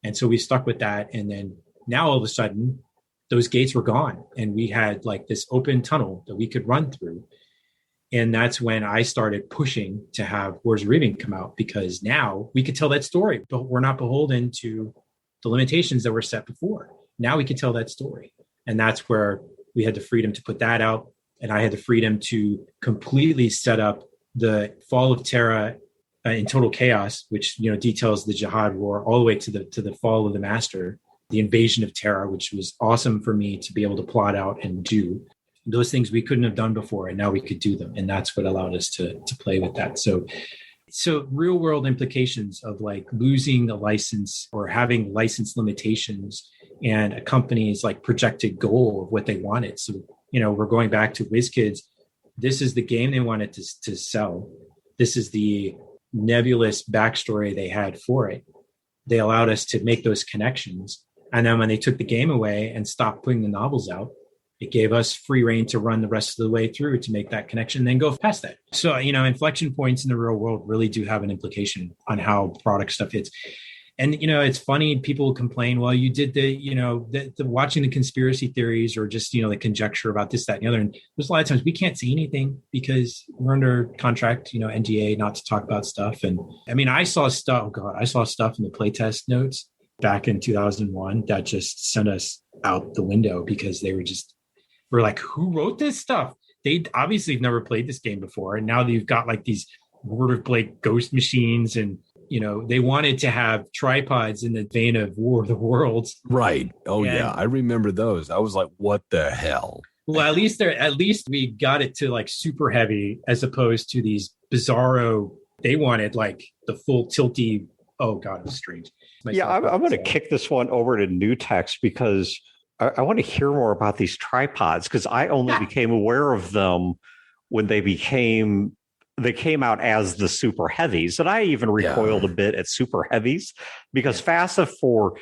And so we stuck with that. And then now all of a sudden, those gates were gone, and we had like this open tunnel that we could run through. And that's when I started pushing to have Wars of Reaving come out, because now we could tell that story, but we're not beholden to the limitations that were set before. Now we could tell that story. And that's where we had the freedom to put that out. And I had the freedom to completely set up the fall of Terra in total chaos, which details the Jihad War all the way to the fall of the Master, the invasion of Terra, which was awesome for me to be able to plot out and do. Those things we couldn't have done before, and now we could do them. And that's what allowed us to play with that. So real world implications of like losing a license or having license limitations and a company's like projected goal of what they wanted. So, we're going back to WizKids. This is the game they wanted to sell. This is the nebulous backstory they had for it. They allowed us to make those connections. And then when they took the game away and stopped putting the novels out, it gave us free reign to run the rest of the way through to make that connection and then go past that. So, inflection points in the real world really do have an implication on how product stuff hits. And, it's funny, people complain, well, you did the watching the conspiracy theories or just, the conjecture about this, that, and the other. And there's a lot of times we can't see anything because we're under contract, NDA, not to talk about stuff. And I mean, I saw stuff in the playtest notes back in 2001 that just sent us out the window because we're like, who wrote this stuff? They obviously have never played this game before. And now they've got like these Word of Blake ghost machines and, they wanted to have tripods in the vein of War of the Worlds. Right. Oh, yeah. I remember those. I was like, what the hell? Well, at least we got it to like super heavy as opposed to these bizarro. They wanted like the full tilty. Oh, God, it was strange. I'm going to kick this one over to New Text because I want to hear more about these tripods because I only became aware of them when they came out as the super heavies. And I even recoiled a bit at super heavies because FASA for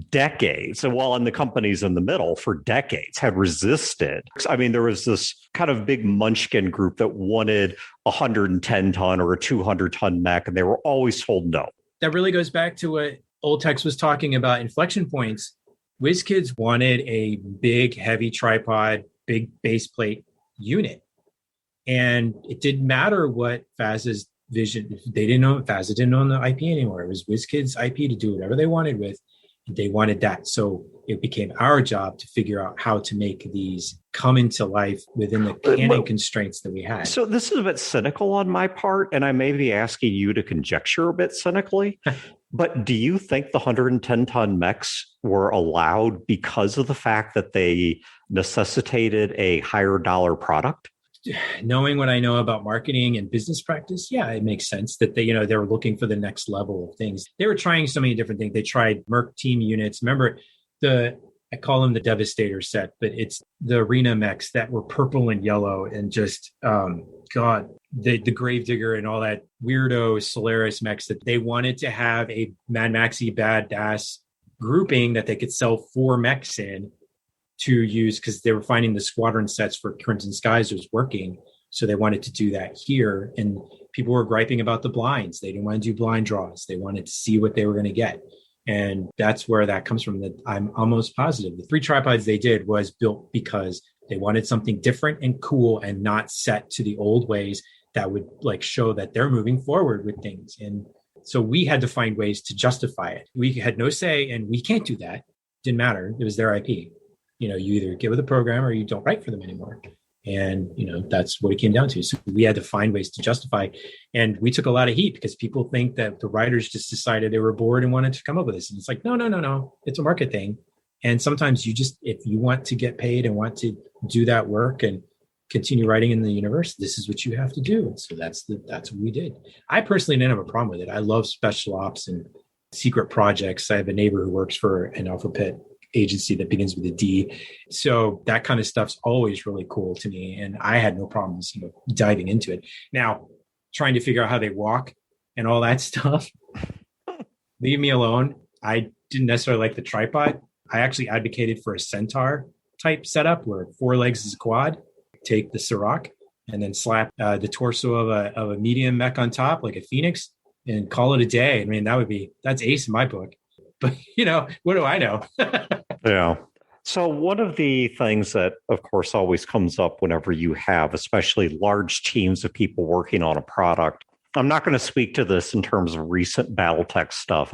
decades, and while in the companies in the middle for decades had resisted. I mean, there was this kind of big munchkin group that wanted a 110 ton or a 200 ton mech, and they were always told no. That really goes back to what Old Tex was talking about, inflection points. WizKids wanted a big, heavy tripod, big base plate unit. And it didn't matter what FASA's vision. They didn't know, FASA didn't own the IP anymore. It was WizKids' IP to do whatever they wanted with. They wanted that. So it became our job to figure out how to make these come into life within the canon constraints that we had. So this is a bit cynical on my part, and I may be asking you to conjecture a bit cynically, but do you think the 110-ton mechs were allowed because of the fact that they necessitated a higher dollar product? Knowing what I know about marketing and business practice, yeah, it makes sense that they were looking for the next level of things. They were trying so many different things. They tried Merc team units. Remember, I call them the Devastator set, but it's the arena mechs that were purple and yellow and just, the Gravedigger and all that weirdo Solaris mechs that they wanted to have a Mad Maxy badass grouping that they could sell 4 mechs in to use because they were finding the squadron sets for Crimson Skies was working. So they wanted to do that here. And people were griping about the blinds. They didn't want to do blind draws. They wanted to see what they were going to get. And that's where that comes from. That I'm almost positive the 3 tripods they did was built because they wanted something different and cool and not set to the old ways that would like show that they're moving forward with things. And so we had to find ways to justify it. We had no say and we can't do that. Didn't matter. It was their IP. You either give it the program or you don't write for them anymore. And, that's what it came down to. So we had to find ways to justify. And we took a lot of heat because people think that the writers just decided they were bored and wanted to come up with this. And it's like, no. It's a market thing. And sometimes if you want to get paid and want to do that work and continue writing in the universe, this is what you have to do. And so that's what we did. I personally didn't have a problem with it. I love special ops and secret projects. I have a neighbor who works for an Alpha Pit agency that begins with a D. So that kind of stuff's always really cool to me. And I had no problems, diving into it. Now, trying to figure out how they walk and all that stuff, leave me alone. I didn't necessarily like the tripod. I actually advocated for a centaur type setup where 4 legs is a quad, take the Sirach and then slap the torso of a medium mech on top, like a Phoenix, and call it a day. I mean, that's ace in my book. But, what do I know? Yeah. So one of the things that, of course, always comes up whenever you have, especially large teams of people working on a product, I'm not going to speak to this in terms of recent BattleTech stuff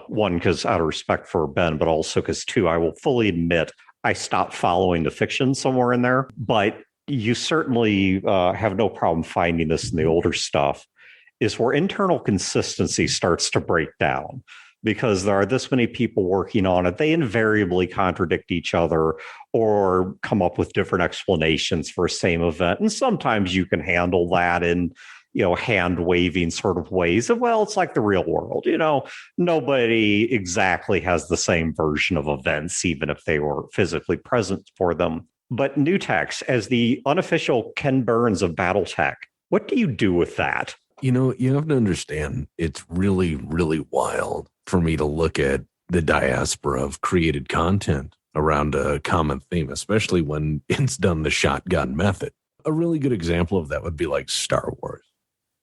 one, because out of respect for Ben, but also because, 2, I will fully admit I stopped following the fiction somewhere in there. But you certainly have no problem finding this in the older stuff, is where internal consistency starts to break down. Because there are this many people working on it, they invariably contradict each other or come up with different explanations for a same event. And sometimes you can handle that in, hand waving sort of ways. Well, it's like the real world, nobody exactly has the same version of events, even if they were physically present for them. But New Text, as the unofficial Ken Burns of BattleTech, what do you do with that? You have to understand, it's really, really wild for me to look at the diaspora of created content around a common theme, especially when it's done the shotgun method. A really good example of that would be like Star Wars.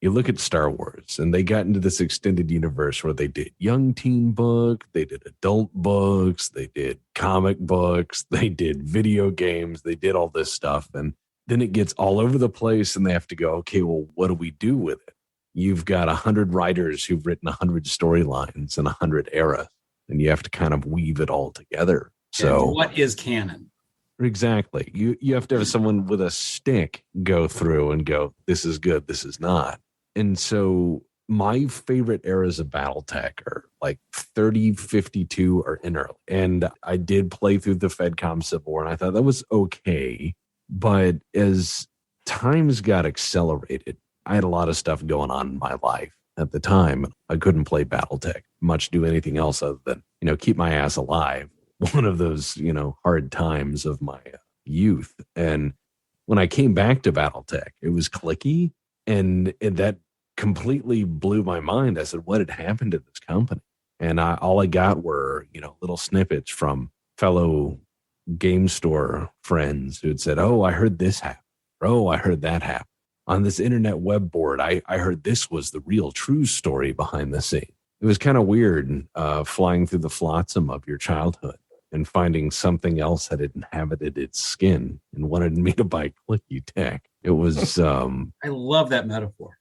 You look at Star Wars, and they got into this extended universe where they did young teen book, they did adult books, they did comic books, they did video games, they did all this stuff. And then it gets all over the place, and they have to go, okay, well, what do we do with it? You've got 100 writers who've written 100 storylines and 100 eras, and you have to kind of weave it all together. So what is canon? Exactly. You have to have someone with a stick go through and go, this is good, this is not. And so my favorite eras of BattleTech are like 30, 52 or in early. And I did play through the FedCom Civil War, and I thought that was okay. But as times got accelerated, I had a lot of stuff going on in my life at the time. I couldn't play BattleTech, much do anything else other than, keep my ass alive. One of those, hard times of my youth. And when I came back to BattleTech, it was clicky, and that completely blew my mind. I said, what had happened to this company? And all I got were, little snippets from fellow game store friends who had said, oh, I heard this happen. Oh, I heard that happen. On this internet web board, I heard this was the real true story behind the scene. It was kind of weird flying through the flotsam of your childhood and finding something else that had inhabited its skin and wanted me to buy clicky tech. It was I love that metaphor.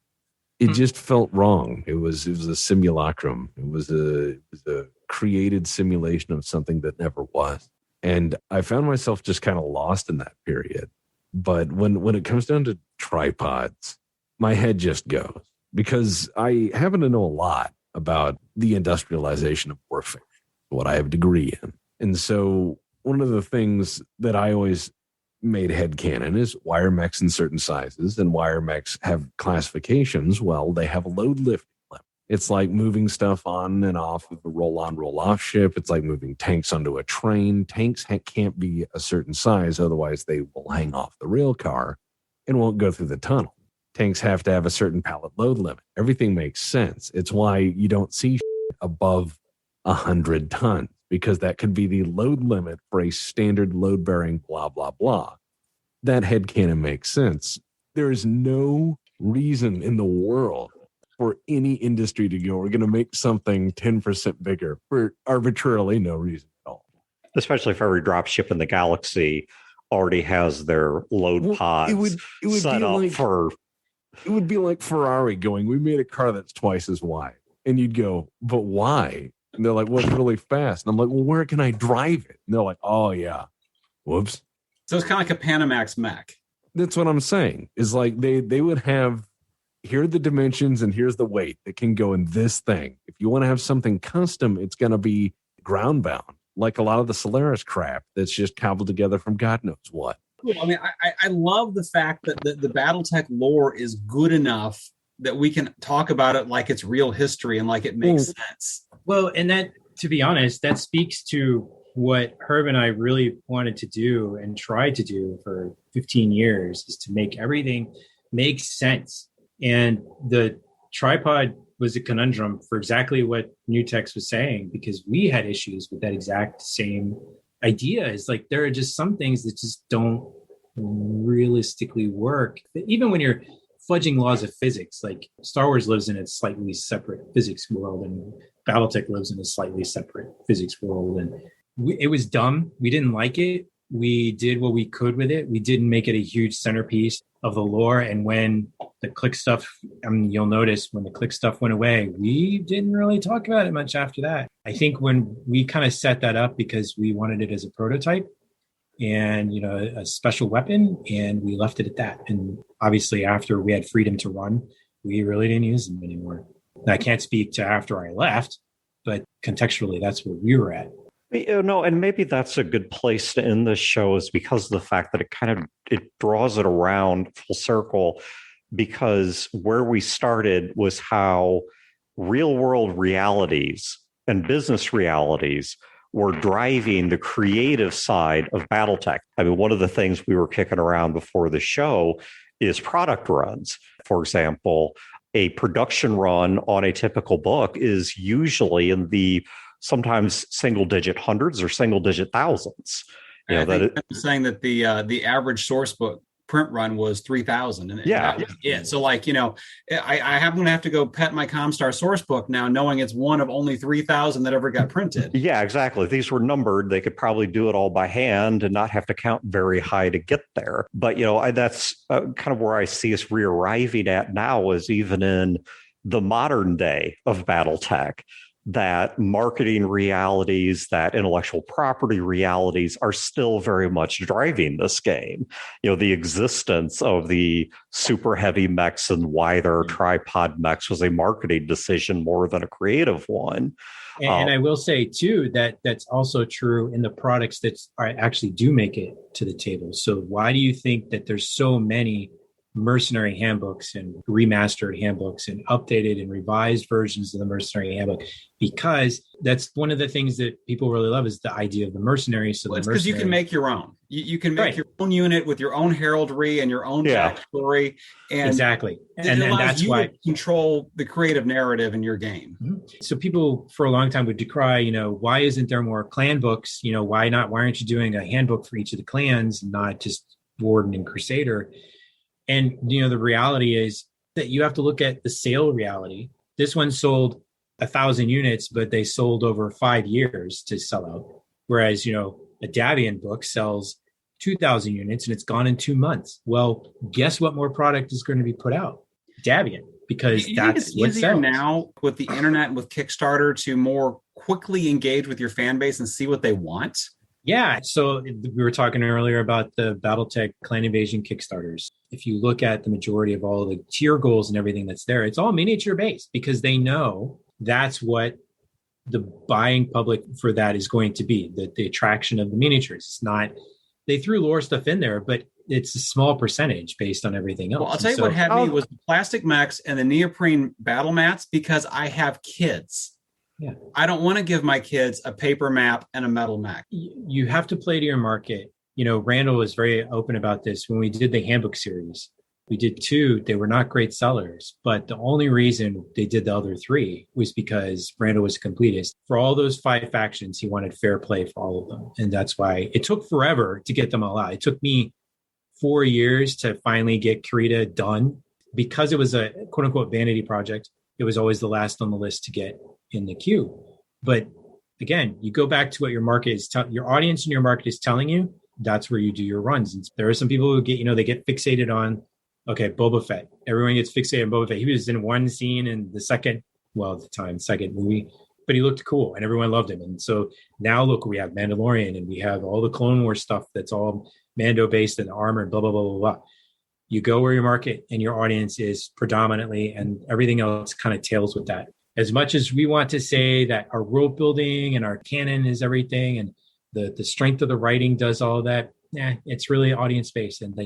It just felt wrong. It was a simulacrum. It was a created simulation of something that never was. And I found myself just kind of lost in that period. But when it comes down to tripods, my head just goes, because I happen to know a lot about the industrialization of warfare, what I have a degree in. And so one of the things that I always made headcanon is wire mechs in certain sizes, and wire mechs have classifications. Well, they have a load lifting limit. It's like moving stuff on and off of a roll-on, roll-off ship. It's like moving tanks onto a train. Tanks can't be a certain size, otherwise they will hang off the rail car and won't go through the tunnel. Tanks have to have a certain pallet load limit. Everything makes sense. It's why you don't see above 100 tons, because that could be the load limit for a standard load bearing blah, blah, blah. That headcanon makes sense. There is no reason in the world for any industry to go, we're going to make something 10% bigger for arbitrarily no reason at all. Especially if every drop ship in the galaxy already has their load pods it would set be up like, for... It would be like Ferrari going, we made a car that's twice as wide. And you'd go, but why? And they're like, well, it's really fast. And I'm like, well, where can I drive it? And they're like, oh, yeah. Whoops. So it's kind of like a Panamax mech. That's what I'm saying. Is like they would have, here are the dimensions and here's the weight that can go in this thing. If you want to have something custom, it's going to be ground bound, like a lot of the Solaris crap that's just cobbled together from God knows what. Cool. I mean, I love the fact that the BattleTech lore is good enough that we can talk about it like it's real history and like it makes sense. Well, and that, to be honest, that speaks to what Herb and I really wanted to do and tried to do for 15 years, is to make everything make sense. And the tripod was a conundrum for exactly what New Tex was saying, because we had issues with that exact same idea. Is like, there are just some things that just don't realistically work. Even when you're fudging laws of physics, like Star Wars lives in a slightly separate physics world, and BattleTech lives in a slightly separate physics world. And it was dumb. We didn't like it. We did what we could with it. We didn't make it a huge centerpiece of the lore. And when the click stuff, you'll notice when the click stuff went away, we didn't really talk about it much after that. I think when we kind of set that up because we wanted it as a prototype and, a special weapon, and we left it at that. And obviously after we had freedom to run, we really didn't use them anymore. And I can't speak to after I left, but contextually, that's where we were at. And maybe that's a good place to end this show, is because of the fact that it draws it around full circle, because where we started was how real world realities and business realities were driving the creative side of BattleTech. I mean, one of the things we were kicking around before the show is product runs. For example, a production run on a typical book is usually in the sometimes single digit hundreds or single digit thousands. I'm saying that the average source book print run was 3,000, and that was it. So like, I'm going to have to go pet my Comstar source book now, knowing it's one of only 3,000 that ever got printed. Yeah, exactly. If these were numbered, they could probably do it all by hand and not have to count very high to get there. But, that's kind of where I see us re-arriving at now, is even in the modern day of BattleTech, that marketing realities, that intellectual property realities are still very much driving this game. The existence of the super heavy mechs and why there are tripod mechs was a marketing decision more than a creative one. And I will say, too, that that's also true in the products that actually do make it to the table. So why do you think that there's so many mercenary handbooks and remastered handbooks and updated and revised versions of the mercenary handbook? Because that's one of the things that people really love, is the idea of the mercenary. So it's because you can make your own. You can make your own unit with your own heraldry and your own backstory. And exactly. And that's you why control the creative narrative in your game. Mm-hmm. So people for a long time would decry, why isn't there more clan books? Why aren't you doing a handbook for each of the clans, not just Warden and Crusader? And, the reality is that you have to look at the sale reality. This one sold 1,000 units, but they sold over 5 years to sell out. Whereas, a Davian book sells 2,000 units and it's gone in 2 months. Well, guess what more product is going to be put out? Davian, because that's what sells. Now with the internet and with Kickstarter to more quickly engage with your fan base and see what they want. Yeah. So we were talking earlier about the BattleTech Clan Invasion Kickstarters. If you look at the majority of all the tier goals and everything that's there, it's all miniature based, because they know that's what the buying public for that is going to be, the attraction of the miniatures. It's not, they threw lore stuff in there, but it's a small percentage based on everything else. Well, I'll tell you what had me was the plastic mechs and the neoprene battle mats, because I have kids. Yeah, I don't want to give my kids a paper map and a metal mech. You have to play to your market. Randall was very open about this. When we did the handbook series, we did 2. They were not great sellers, but the only reason they did the other 3 was because Randall was a completist. For all those 5 factions, he wanted fair play for all of them. And that's why it took forever to get them all out. It took me 4 years to finally get Krita done, because it was a quote unquote vanity project. It was always the last on the list to get in the queue. But again, you go back to what your market is, your audience and your market is telling you. That's where you do your runs. And there are some people who get, they get fixated on, okay, Boba Fett. Everyone gets fixated on Boba Fett. He was in one scene in the second movie, but he looked cool and everyone loved him. And so now look, we have Mandalorian and we have all the Clone Wars stuff that's all Mando based and armor and blah, blah, blah, blah, blah. You go where your market and your audience is predominantly, and everything else kind of tails with that. As much as we want to say that our world building and our canon is everything, and the strength of the writing does all that, it's really audience based. And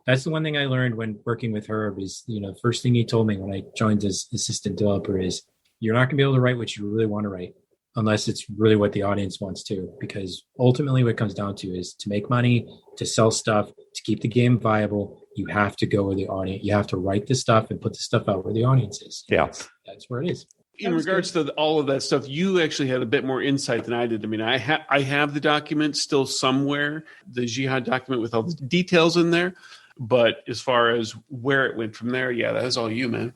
that's the one thing I learned when working with Herb is, first thing he told me when I joined as assistant developer is, you're not gonna be able to write what you really want to write unless it's really what the audience wants to, because ultimately what it comes down to is to make money, to sell stuff, to keep the game viable. You have to go where the audience, you have to write the stuff and put the stuff out where the audience is. Yeah. That's where it is. In regards to all of that stuff, you actually had a bit more insight than I did. I mean, I have the document still somewhere, the Jihad document with all the details in there. But as far as where it went from there, that is all you, man.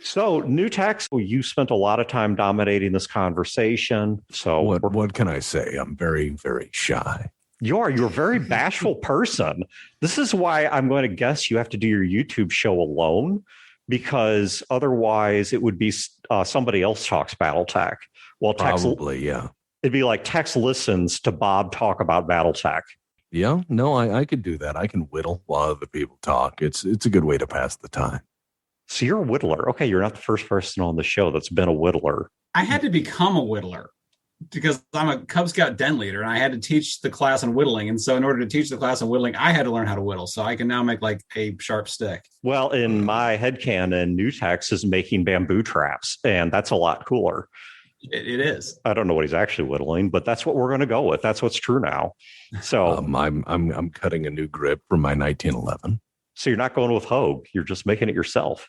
So, new Tex, you spent a lot of time dominating this conversation. So what can I say? I'm very, very shy. You're a very bashful person. This is why I'm going to guess you have to do your YouTube show alone, because otherwise it would be somebody else talks BattleTech. Well, probably, yeah. It'd be like Tex listens to Bob talk about BattleTech. Yeah, no, I could do that. I can whittle while other people talk. It's a good way to pass the time. So you're a whittler. Okay, you're not the first person on the show that's been a whittler. I had to become a whittler because I'm a Cub Scout den leader and I had to teach the class on whittling. And so in order to teach the class on whittling, I had to learn how to whittle. So I can now make like a sharp stick. Well, in my headcanon, new Tex is making bamboo traps, and that's a lot cooler. It is. I don't know what he's actually whittling, but that's what we're going to go with. That's what's true now. So I'm cutting a new grip for my 1911. So you're not going with Hogue. You're just making it yourself.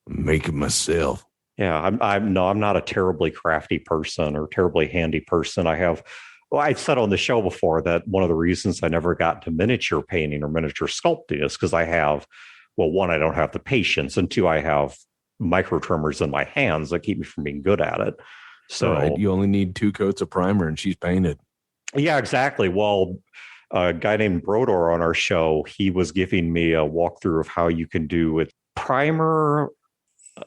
Make it myself. Yeah, I'm not a terribly crafty person or terribly handy person. I have Well, I've said on the show before that one of the reasons I never got into miniature painting or miniature sculpting is because I have, well, one, I don't have the patience, and two, I have micro tremors in my hands that keep me from being good at it. So right. You only need 2 coats of primer and she's painted. Yeah, exactly. Well, a guy named Brodor on our show, he was giving me a walkthrough of how you can do with primer,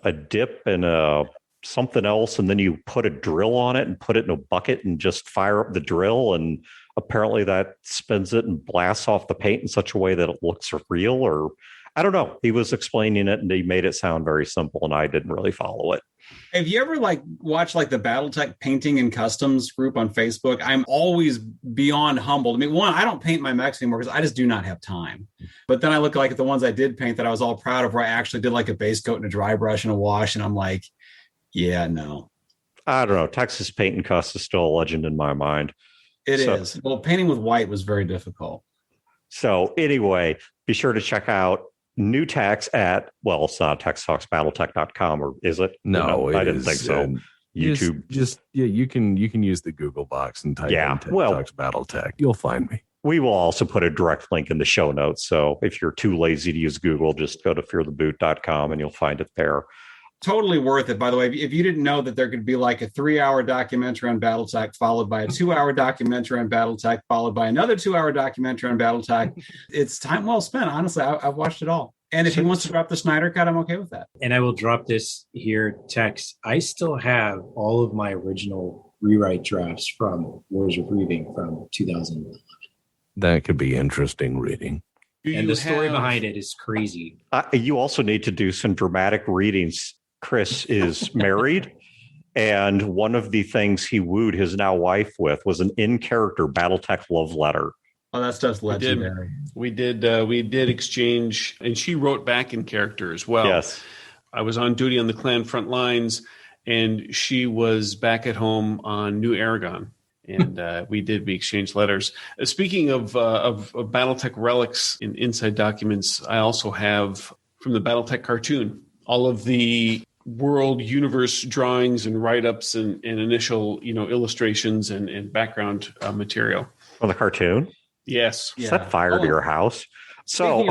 a dip, and something else, and then you put a drill on it and put it in a bucket and just fire up the drill, and apparently that spins it and blasts off the paint in such a way that it looks real, or I don't know. He was explaining it and he made it sound very simple, and I didn't really follow it. Have you ever watched the BattleTech painting and customs group on Facebook? I'm always beyond humbled. I mean, one, I don't paint my mechs anymore because I just do not have time. But then I look at the ones I did paint that I was all proud of, where I actually did a base coat and a dry brush and a wash, and I'm like, yeah, no. I don't know. Texas Paint and Cuss is still a legend in my mind. It is. Well, painting with white was very difficult. So anyway, be sure to check out new Tex at, well, it's not Tex Talks BattleTech.com, or is it? No, I didn't think so. YouTube. You can use the Google box and type in Tex Talks BattleTech. You'll find me. We will also put a direct link in the show notes. So if you're too lazy to use Google, just go to feartheboot.com and you'll find it there. Totally worth it, by the way. If you didn't know that there could be a 3-hour documentary on BattleTech, followed by a 2-hour documentary on BattleTech, followed by another 2-hour documentary on BattleTech, it's time well spent. Honestly, I've watched it all. And if he wants to drop the Snyder Cut, I'm okay with that. And I will drop this here, Tex. I still have all of my original rewrite drafts from Wars of Breathing from 2011. That could be interesting reading. And the story behind it is crazy. You also need to do some dramatic readings. Chris is married, and one of the things he wooed his now wife with was an in-character BattleTech love letter. Oh, that stuff's legendary. We did exchange, and she wrote back in character as well. Yes. I was on duty on the clan front lines, and she was back at home on New Aragon. And we exchanged letters. Speaking of BattleTech relics in inside documents, I also have from the BattleTech cartoon all of the world universe drawings and write-ups and initial illustrations and background material. On the cartoon? Yes. Yeah. Set fire to your house. So,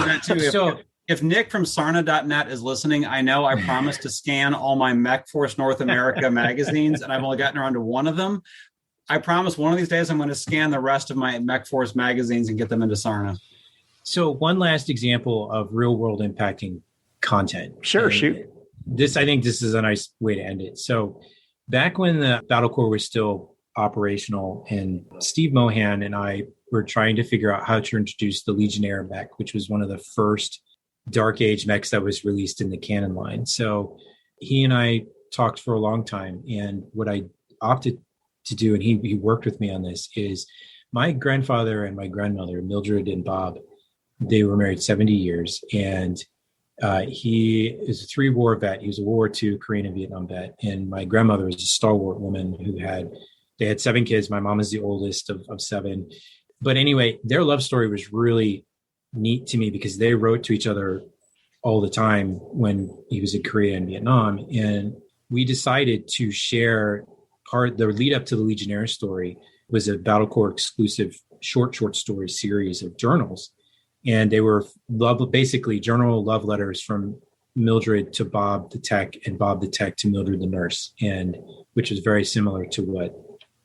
if Nick from Sarna.net is listening, I promised to scan all my Mech Force North America magazines, and I've only gotten around to one of them. I promise one of these days I'm going to scan the rest of my Mech Force magazines and get them into Sarna. So one last example of real world impacting content. Sure, shoot. I think this is a nice way to end it. So back when the Battle Corps was still operational, and Steve Mohan and I were trying to figure out how to introduce the Legionnaire mech, which was one of the first Dark Age mechs that was released in the canon line. So he and I talked for a long time, and what I opted to do, and he worked with me on this, is my grandfather and my grandmother, Mildred and Bob, they were married 70 years, and he is a 3-war vet. He was a World War II Korean and Vietnam vet, and my grandmother was a stalwart woman who had 7 kids. My mom is the oldest of 7. But anyway, their love story was really neat to me because they wrote to each other all the time when he was in Korea and Vietnam, and we decided to share the lead up to the Legionnaire story was a Battle Corps exclusive short story series of journals. And they were basically journal love letters from Mildred to Bob the tech, and Bob the tech to Mildred the nurse, and which was very similar to what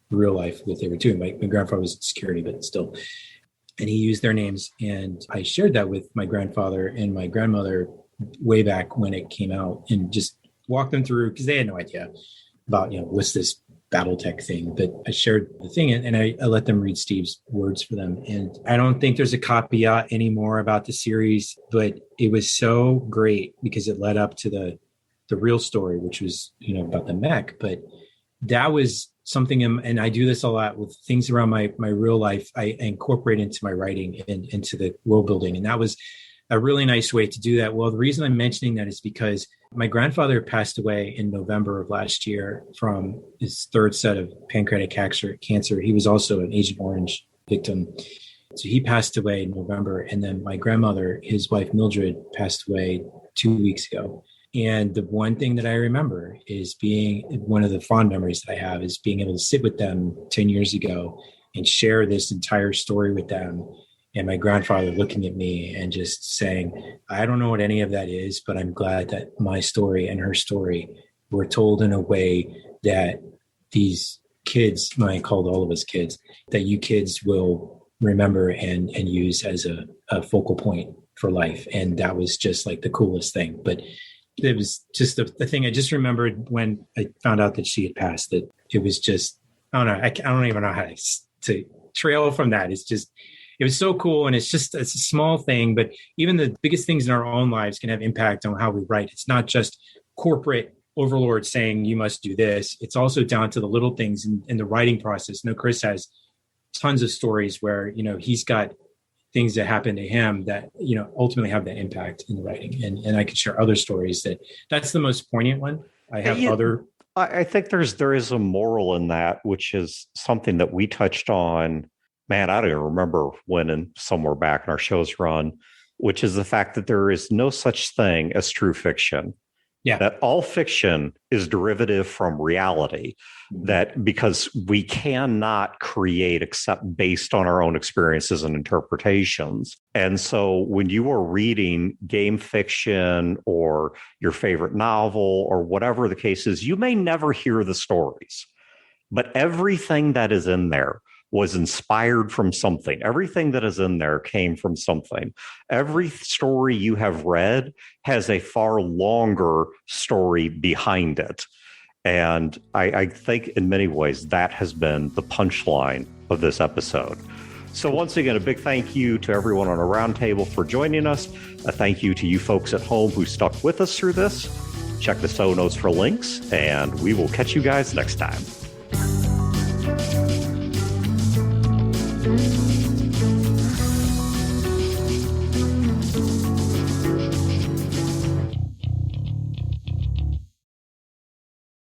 real life what they were doing. My grandfather was in security, but still. And he used their names. And I shared that with my grandfather and my grandmother way back when it came out, and just walked them through, because they had no idea about, what's this BattleTech thing. But I shared the thing, and I let them read Steve's words for them. And I don't think there's a caveat anymore about the series, but it was so great because it led up to the real story, which was, about the mech. But that was something, and I do this a lot with things around my real life. I incorporate into my writing and into the world building. And that was a really nice way to do that. Well, the reason I'm mentioning that is because my grandfather passed away in November of last year from his 3rd set of pancreatic cancer. He was also an Agent Orange victim. So he passed away in November. And then my grandmother, his wife, Mildred, passed away 2 weeks ago. And the one thing that I remember is one of the fond memories that I have is being able to sit with them 10 years ago and share this entire story with them. And my grandfather looking at me and just saying, I don't know what any of that is, but I'm glad that my story and her story were told in a way that these kids, I called all of us kids, that you kids will remember and use as a focal point for life. And that was just like the coolest thing. But it was just the thing I just remembered when I found out that she had passed, that it was just, I don't know, I don't even know how to trail from that. It's just, it was so cool. And it's a small thing, but even the biggest things in our own lives can have impact on how we write. It's not just corporate overlords saying you must do this. It's also down to the little things in the writing process. Chris has tons of stories where, he's got things that happen to him that, ultimately have that impact in the writing. And I could share other stories that's the most poignant one. I have other. I think there is a moral in that, which is something that we touched on. Man, I don't even remember when and somewhere back in our show's run, which is the fact that there is no such thing as true fiction. Yeah. That all fiction is derivative from reality, that because we cannot create except based on our own experiences and interpretations. And so when you are reading game fiction or your favorite novel or whatever the case is, you may never hear the stories, but everything that is in there was inspired from something. Everything that is in there came from something. Every story you have read has a far longer story behind it. And I think in many ways that has been the punchline of this episode. So once again, a big thank you to everyone on our roundtable for joining us. A thank you to you folks at home who stuck with us through this. Check the show notes for links, and we will catch you guys next time.